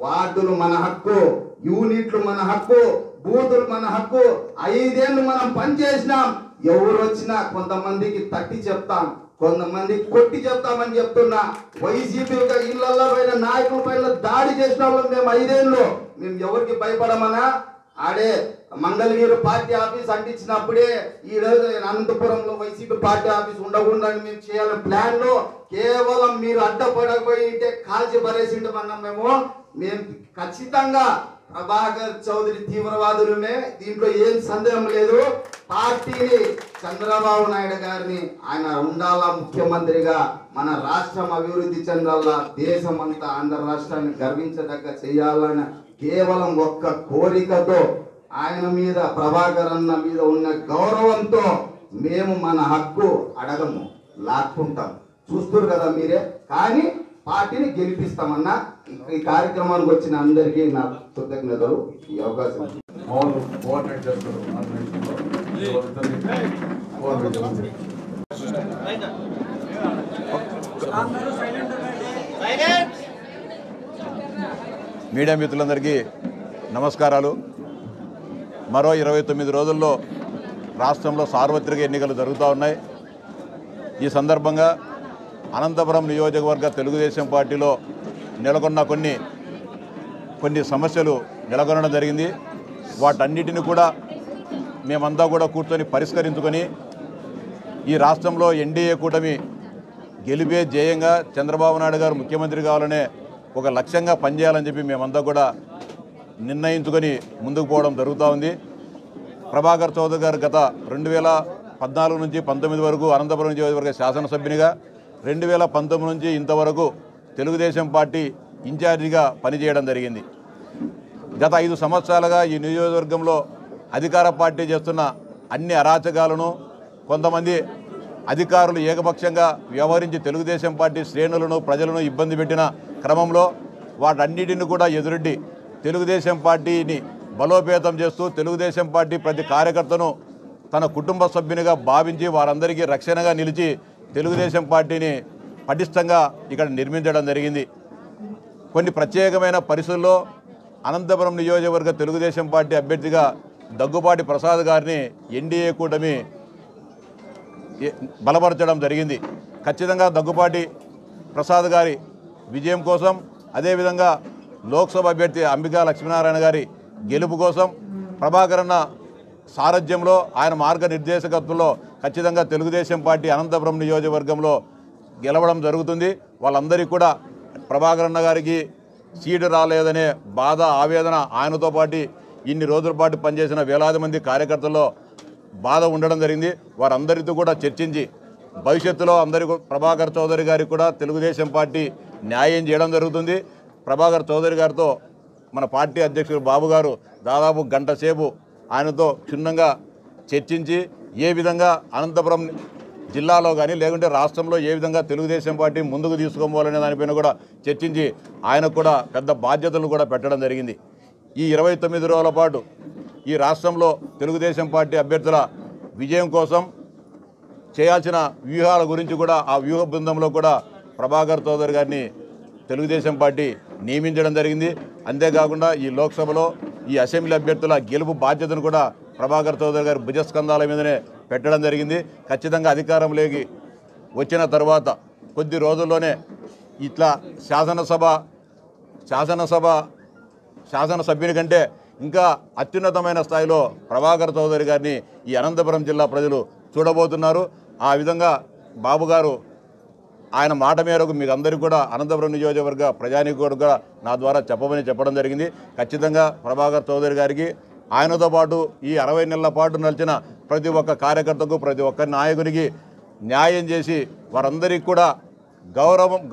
వార్డులు మన హక్కు, యూనిట్లు మన హక్కు, బూతులు మన హక్కు. 5 ఏళ్ళు మనం పనిచేసినాం. ఎవరు వచ్చినా కొంతమందికి తట్టి చెప్తాం, కొంతమంది కొట్టి చెప్తామని చెప్తున్నా. వైసీపీ ఇళ్లలో పైన నాయకుల పైన దాడి చేసిన వాళ్ళు మేము 5 ఏళ్ళు మేము ఎవరికి భయపడమనా? ఆడే మంగళగిరి పార్టీ ఆఫీస్ అంటించినప్పుడే ఈ రోజు అనంతపురంలో వైసీపీ పార్టీ ఆఫీస్ ఉండకుండా మేము చేయాలని ప్లాన్ లో కేవలం మీరు అడ్డపడకపోయి ఉంటే కాల్చి పరేసింటామన్నాం. మేము ఖచ్చితంగా ప్రభాకర్ చౌదరి తీవ్రవాదులమే, దీంట్లో ఏం సందేహం లేదు. పార్టీని చంద్రబాబు నాయుడు గారిని ఆయన ఉండాలా ముఖ్యమంత్రిగా, మన రాష్ట్రం అభివృద్ధి చెందాలా, దేశం అంతా ఆంధ్ర రాష్ట్రాన్ని గర్వించదగ్గ చేయాలని కేవలం ఒక్క కోరికతో ఆయన మీద ప్రభాకర్ అన్న మీద ఉన్న గౌరవంతో మేము మన హక్కు అడగము, లాక్కుంటాం. చూస్తారు కదా మీరే. కానీ పార్టీని గెలిపిస్తామన్నా. ఈ కార్యక్రమానికి వచ్చిన అందరికీ నా కృతజ్ఞతలు. ఈ అవకాశం మీడియా మిత్రులందరికీ నమస్కారాలు. మరో 29 రోజుల్లో రాష్ట్రంలో సార్వత్రిక ఎన్నికలు జరుగుతూ ఉన్నాయి. ఈ సందర్భంగా అనంతపురం నియోజకవర్గ తెలుగుదేశం పార్టీలో నెలకొన్న కొన్ని సమస్యలు నెలకొనడం జరిగింది. వాటన్నిటిని కూడా మేమంతా కూడా కూర్చొని పరిష్కరించుకొని ఈ రాష్ట్రంలో ఎన్డీఏ కూటమి గెలిపే ధ్యేయంగా చంద్రబాబు నాయుడు గారు ముఖ్యమంత్రి కావాలనే ఒక లక్ష్యంగా పనిచేయాలని చెప్పి మేమంతా కూడా నిర్ణయించుకొని ముందుకు పోవడం జరుగుతూ ఉంది. ప్రభాకర్ చౌదరి గారు గత 2014 నుంచి 19 వరకు అనంతపురం నియోజకవర్గ శాసనసభ్యునిగా, 2019 నుంచి ఇంతవరకు తెలుగుదేశం పార్టీ ఇన్ఛార్జిగా పనిచేయడం జరిగింది. గత 5 సంవత్సరాలుగా ఈ నియోజకవర్గంలో అధికార పార్టీ చేస్తున్న అన్ని అరాచకాలను, కొంతమంది అధికారులు ఏకపక్షంగా వ్యవహరించి తెలుగుదేశం పార్టీ శ్రేణులను ప్రజలను ఇబ్బంది పెట్టిన క్రమంలో వాటన్నిటిని కూడా ఎదురొడ్డి తెలుగుదేశం పార్టీని బలోపేతం చేస్తూ తెలుగుదేశం పార్టీ ప్రతి కార్యకర్తను తన కుటుంబ సభ్యునిగా భావించి వారందరికీ రక్షణగా నిలిచి తెలుగుదేశం పార్టీని పటిష్టంగా ఇక్కడ నిర్మించడం జరిగింది. కొన్ని ప్రత్యేకమైన పరిస్థితుల్లో అనంతపురం నియోజకవర్గ తెలుగుదేశం పార్టీ అభ్యర్థిగా దగ్గుబాటి ప్రసాద్ గారిని ఎన్డీఏ కూటమి బలపరచడం జరిగింది. ఖచ్చితంగా దగ్గుబాటి ప్రసాద్ గారి విజయం కోసం, అదేవిధంగా లోక్సభ అభ్యర్థి అంబికా లక్ష్మీనారాయణ గారి గెలుపు కోసం ప్రభాకర్ అన్న సారథ్యంలో, ఆయన మార్గనిర్దేశకత్వంలో ఖచ్చితంగా తెలుగుదేశం పార్టీ అనంతపురం నియోజకవర్గంలో గెలవడం జరుగుతుంది. వాళ్ళందరికీ కూడా ప్రభాకర్ అన్న గారికి సీటు రాలేదనే బాధ, ఆవేదన, ఆయనతో పాటు ఇన్ని రోజుల పాటు పనిచేసిన వేలాది మంది కార్యకర్తల్లో బాధ ఉండడం జరిగింది. వారందరితో కూడా చర్చించి భవిష్యత్తులో అందరికీ ప్రభాకర్ చౌదరి గారికి కూడా తెలుగుదేశం పార్టీ న్యాయం చేయడం జరుగుతుంది. ప్రభాకర్ చౌదరి గారితో మన పార్టీ అధ్యక్షుడు బాబు గారు దాదాపు గంట సేపు ఆయనతో క్షుణ్ణంగా చర్చించి ఏ విధంగా అనంతపురం జిల్లాలో కానీ లేకుంటే రాష్ట్రంలో ఏ విధంగా తెలుగుదేశం పార్టీ ముందుకు తీసుకోవాలనే దానిపైన కూడా చర్చించి ఆయనకు కూడా పెద్ద బాధ్యతలు కూడా పెట్టడం జరిగింది. ఈ 29 రోజుల పాటు ఈ రాష్ట్రంలో తెలుగుదేశం పార్టీ అభ్యర్థుల విజయం కోసం చేయాల్సిన వ్యూహాల గురించి కూడా ఆ వ్యూహ బృందంలో కూడా ప్రభాకర్ చౌదరి గారిని తెలుగుదేశం పార్టీ నియమించడం జరిగింది. అంతేకాకుండా ఈ లోక్సభలో ఈ అసెంబ్లీ అభ్యర్థుల గెలుపు బాధ్యతను కూడా ప్రభాకర్ చౌదరి గారి భుజస్కంధాల మీదనే పెట్టడం జరిగింది. ఖచ్చితంగా అధికారంలోకి వచ్చిన తర్వాత కొద్ది రోజుల్లోనే ఇట్లా శాసనసభ్యుని కంటే ఇంకా అత్యున్నతమైన స్థాయిలో ప్రభాకర్ చౌదరి గారిని ఈ అనంతపురం జిల్లా ప్రజలు చూడబోతున్నారు. ఆ విధంగా బాబు గారు ఆయన మాట మేరకు మీకు అందరికీ కూడా అనంతపురం నియోజకవర్గ ప్రజానికి కూడా నా ద్వారా చెప్పడం జరిగింది. ఖచ్చితంగా ప్రభాకర్ చౌదరి గారికి ఆయనతో పాటు ఈ 60 నెలల పాటు నడిచిన ప్రతి ఒక్క కార్యకర్తకు ప్రతి ఒక్క నాయకునికి న్యాయం చేసి వారందరికీ కూడా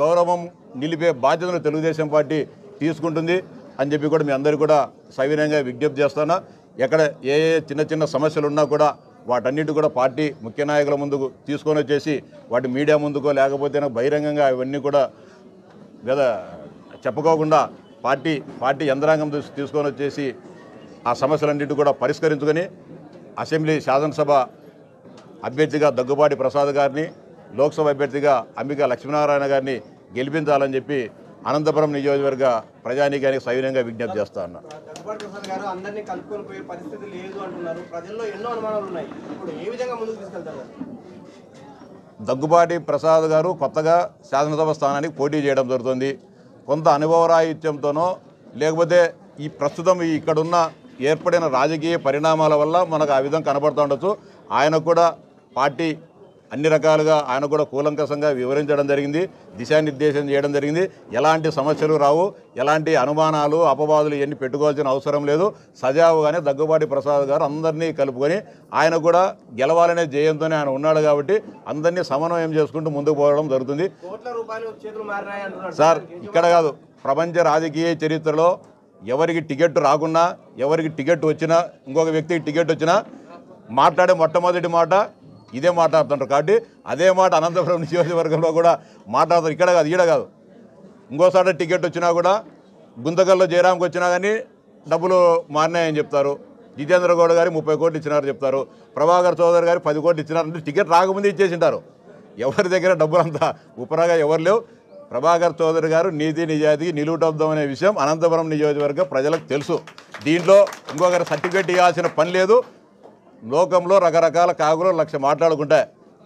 గౌరవం నిలిపే బాధ్యతను తెలుగుదేశం పార్టీ తీసుకుంటుంది అని చెప్పి కూడా మీ అందరికీ కూడా సవినయంగా విజ్ఞప్తి చేస్తున్నా. ఎక్కడ ఏ చిన్న సమస్యలు ఉన్నా కూడా వాటన్నిటి కూడా పార్టీ ముఖ్య నాయకుల ముందుకు తీసుకొని వచ్చేసి వాటి మీడియా ముందుకో లేకపోతే బహిరంగంగా ఇవన్నీ కూడా చెప్పుకోకుండా పార్టీ యంత్రాంగం తీసుకొని వచ్చేసి ఆ సమస్యలన్నిటి కూడా పరిష్కరించుకొని అసెంబ్లీ శాసనసభ అభ్యర్థిగా దగ్గుబాటి ప్రసాద్ గారిని, లోక్సభ అభ్యర్థిగా అంబికా లక్ష్మీనారాయణ గారిని గెలిపించాలని చెప్పి అనంతపురం నియోజకవర్గ ప్రజానీకానికి సవినయంగా విజ్ఞప్తి చేస్తా ఉన్నా. దగ్గుబాటి ప్రసాద్ గారు అందరినీ కలుపుకొని పోయే పరిస్థితి లేదు అంటున్నారు. ప్రజల్లో ఎన్నో అనుమానాలు ఉన్నాయి. ఇప్పుడు ఏ విధంగా ముందుకు తీసుకెళ్తారు? దగ్గుబాటి ప్రసాద్ గారు కొత్తగా శాసనసభ స్థానానికి పోటీ చేయడం జరుగుతుంది. కొంత అనుభవరాహిత్యంతోనో లేకపోతే ఈ ప్రస్తుతం ఇక్కడున్న ఏర్పడిన రాజకీయ పరిణామాల వల్ల మనకు ఆ విధంగా కనబడుతూ ఉండొచ్చు. ఆయనకు కూడా పార్టీ అన్ని రకాలుగా ఆయన కూడా కూలంకషంగా వివరించడం జరిగింది, దిశానిర్దేశం చేయడం జరిగింది. ఎలాంటి సమస్యలు రావు, ఎలాంటి అనుమానాలు అపవాదులు ఇవన్నీ పెట్టుకోవాల్సిన అవసరం లేదు. సజావుగానే దగ్గుబాటి ప్రసాద్ గారు అందరినీ కలుపుకొని ఆయన కూడా గెలవాలనే జయంతోనే ఆయన ఉన్నాడు కాబట్టి అందరినీ సమన్వయం చేసుకుంటూ ముందుకు పోవడం జరుగుతుంది. సార్ ఇక్కడ కాదు, ప్రపంచ రాజకీయ చరిత్రలో ఎవరికి టికెట్ రాకున్నా, ఎవరికి టికెట్ వచ్చినా, ఇంకొక వ్యక్తికి టికెట్ వచ్చినా మాట్లాడే మొట్టమొదటి మాట ఇదే మాట్లాడుతుంటారు. కాబట్టి అదే మాట అనంతపురం నియోజకవర్గంలో కూడా మాట్లాడుతారు. ఇక్కడ కాదు, ఈడ కాదు. ఇంకోసారి టికెట్ వచ్చినా కూడా గుంతకల్లో జయరాంకి వచ్చినా కానీ డబ్బులు మారినాయని చెప్తారు. జితేంద్ర గౌడ్ గారి 30 కోట్లు ఇచ్చినారు చెప్తారు. ప్రభాకర్ చౌదరి గారి 10 కోట్లు ఇచ్చినారంటే టికెట్ రాకముందే ఇచ్చేసింటారు. ఎవరి దగ్గర డబ్బులు అంతా ఉపరాగా ఎవరు లేవు. ప్రభాకర్ చౌదరి గారు నీతి నిజాయితీకి నిలువుటద్దాం అనే విషయం అనంతపురం నియోజకవర్గ ప్రజలకు తెలుసు. దీంట్లో ఇంకొకరి సర్టిఫికేట్ ఇవ్వాల్సిన పని లేదు. లోకంలో రకరకాల కాకులు 100 మాట్లాడుకుంటే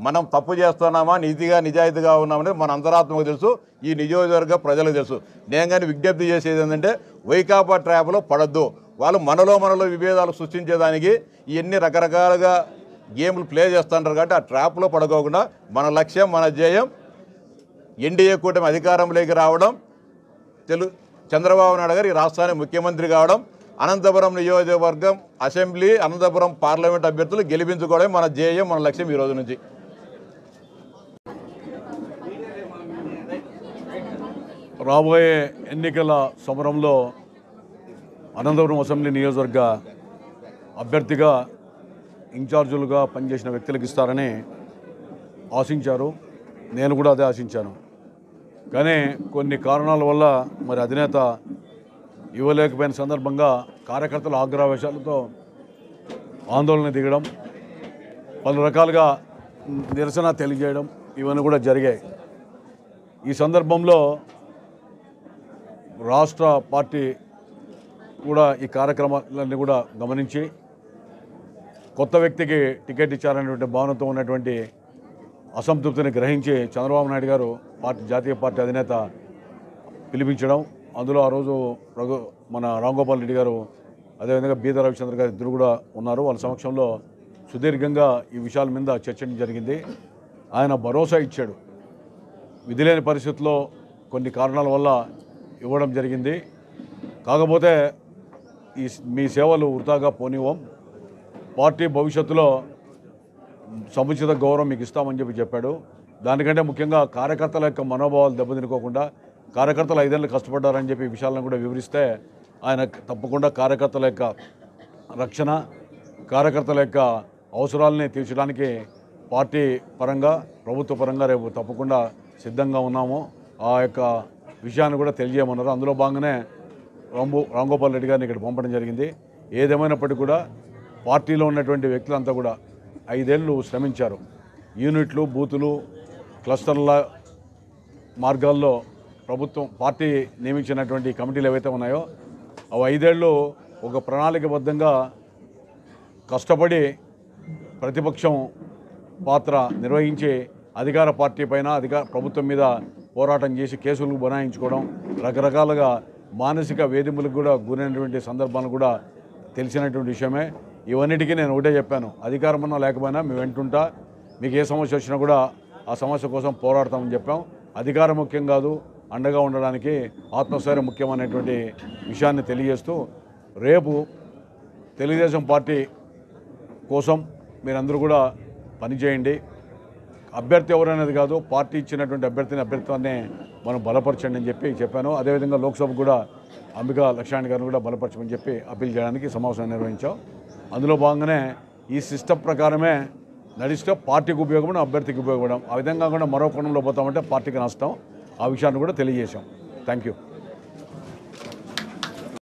మనం తప్పు చేస్తున్నామా, నీతిగా నిజాయితీగా ఉన్నామనేది మన అంతరాత్మకు తెలుసు, ఈ నియోజకవర్గ ప్రజలకు తెలుసు. నేను కానీ విజ్ఞప్తి చేసేది ఏంటంటే వైకాపా ట్రాప్లో పడద్దు. వాళ్ళు మనలో విభేదాలు సృష్టించేదానికి ఇవన్నీ రకరకాలుగా గేమ్లు ప్లే చేస్తుంటారు. కాబట్టి ఆ ట్రాప్లో పడుకోకుండా మన లక్ష్యం, మన ధ్యేయం ఎన్డీఏ కూటమి అధికారంలోకి రావడం, చంద్రబాబు నాయుడు గారు ఈ రాష్ట్రానికి ముఖ్యమంత్రి కావడం, అనంతపురం నియోజకవర్గం అసెంబ్లీ, అనంతపురం పార్లమెంట్ అభ్యర్థులు గెలిపించుకోవడం మన ధ్యేయం, మన లక్ష్యం ఈ రోజు నుంచి. రాబోయే ఎన్నికల సమరంలో అనంతపురం అసెంబ్లీ నియోజకవర్గ అభ్యర్థిగా ఇన్ఛార్జీలుగా పనిచేసిన వ్యక్తులకు ఇస్తారని ఆశించారు. నేను కూడా అదే ఆశించాను. కానీ కొన్ని కారణాల వల్ల మరి అధినేత ఇవ్వలేకపోయిన సందర్భంగా కార్యకర్తల ఆగ్రహవేశాలతో ఆందోళన దిగడం, పలు రకాలుగా నిరసన తెలియజేయడం ఇవన్నీ కూడా జరిగాయి. ఈ సందర్భంలో రాష్ట్ర పార్టీ కూడా ఈ కార్యక్రమాలన్నీ కూడా గమనించి కొత్త వ్యక్తికి టికెట్ ఇచ్చారనేటువంటి భావనతో ఉన్నటువంటి అసంతృప్తిని గ్రహించి చంద్రబాబు నాయుడు గారు జాతీయ పార్టీ అధినేత పిలిపించడం, అందులో ఆ రోజు మన రాంగోపాల్ రెడ్డి గారు అదేవిధంగా బీద రవిచంద్ర గారు ఇద్దరు కూడా ఉన్నారు. వాళ్ళ సమక్షంలో సుదీర్ఘంగా ఈ విషయాల మీద చర్చ జరిగింది. ఆయన భరోసా ఇచ్చాడు. విధిలేని పరిస్థితుల్లో కొన్ని కారణాల వల్ల ఇవ్వడం జరిగింది. కాకపోతే మీ సేవలు వృధాగా పోనివ్వం, పార్టీ భవిష్యత్తులో సముచిత గౌరవం మీకు ఇస్తామని చెప్పాడు. దానికంటే ముఖ్యంగా కార్యకర్తల యొక్క మనోభావాలు దెబ్బతినుకోకుండా కార్యకర్తలు 5 ఏళ్ళు కష్టపడ్డారని చెప్పి విషయాలను కూడా వివరిస్తే ఆయన తప్పకుండా కార్యకర్తల యొక్క రక్షణ, కార్యకర్తల యొక్క అవసరాలని తీర్చడానికి పార్టీ పరంగా, ప్రభుత్వ పరంగా రేపు తప్పకుండా సిద్ధంగా ఉన్నాము. ఆ యొక్క విషయాన్ని కూడా తెలియజేయమన్నారు. అందులో భాగంగానే రాంగోపాల్ రెడ్డి గారిని ఇక్కడ పంపడం జరిగింది. ఏదేమైనప్పటికీ కూడా పార్టీలో ఉన్నటువంటి వ్యక్తులంతా కూడా 5 ఏళ్ళు శ్రమించారు. యూనిట్లు, బూతులు, క్లస్టర్ల మార్గాల్లో ప్రభుత్వం పార్టీ నియమించినటువంటి కమిటీలు ఏవైతే ఉన్నాయో అవి 5 ఏళ్ళు ఒక ప్రణాళికబద్ధంగా కష్టపడి ప్రతిపక్షం పాత్ర నిర్వహించి అధికార పార్టీ పైన ప్రభుత్వం మీద పోరాటం చేసి కేసులు బనాయించుకోవడం, రకరకాలుగా మానసిక వేధింపులకు కూడా గురైనటువంటి సందర్భాలు కూడా తెలిసినటువంటి విషయమే. ఇవన్నిటికీ నేను ఒకటే చెప్పాను, అధికారం ఉన్నా లేకపోయినా మేము వెంటుంటా, మీకు ఏ సమస్య వచ్చినా కూడా ఆ సమస్య కోసం పోరాడతామని చెప్పాం. అధికారం ముఖ్యం కాదు, అండగా ఉండడానికి ఆత్మస్థైర్యం ముఖ్యమైనటువంటి విషయాన్ని తెలియజేస్తూ రేపు తెలుగుదేశం పార్టీ కోసం మీరందరూ కూడా పనిచేయండి. అభ్యర్థి ఎవరనేది కాదు, పార్టీ ఇచ్చినటువంటి అభ్యర్థిత్వాన్ని మనం బలపరచండి అని చెప్పాను. అదేవిధంగా లోక్సభ కూడా అంబికా లక్ష్మణ్ గారిని కూడా బలపరచమని చెప్పి అప్పీల్ చేయడానికి సమావేశం నిర్వహించాం. అందులో భాగంగానే ఈ సిస్టమ్ ప్రకారమే నడిస్తే పార్టీకి ఉపయోగపడడం, అభ్యర్థికి ఉపయోగపడడం, ఆ విధంగా కూడా మరో కోణంలో పోతామంటే పార్టీకి నష్టం. ఆ విషయాన్ని కూడా తెలియజేశాం. Thank you.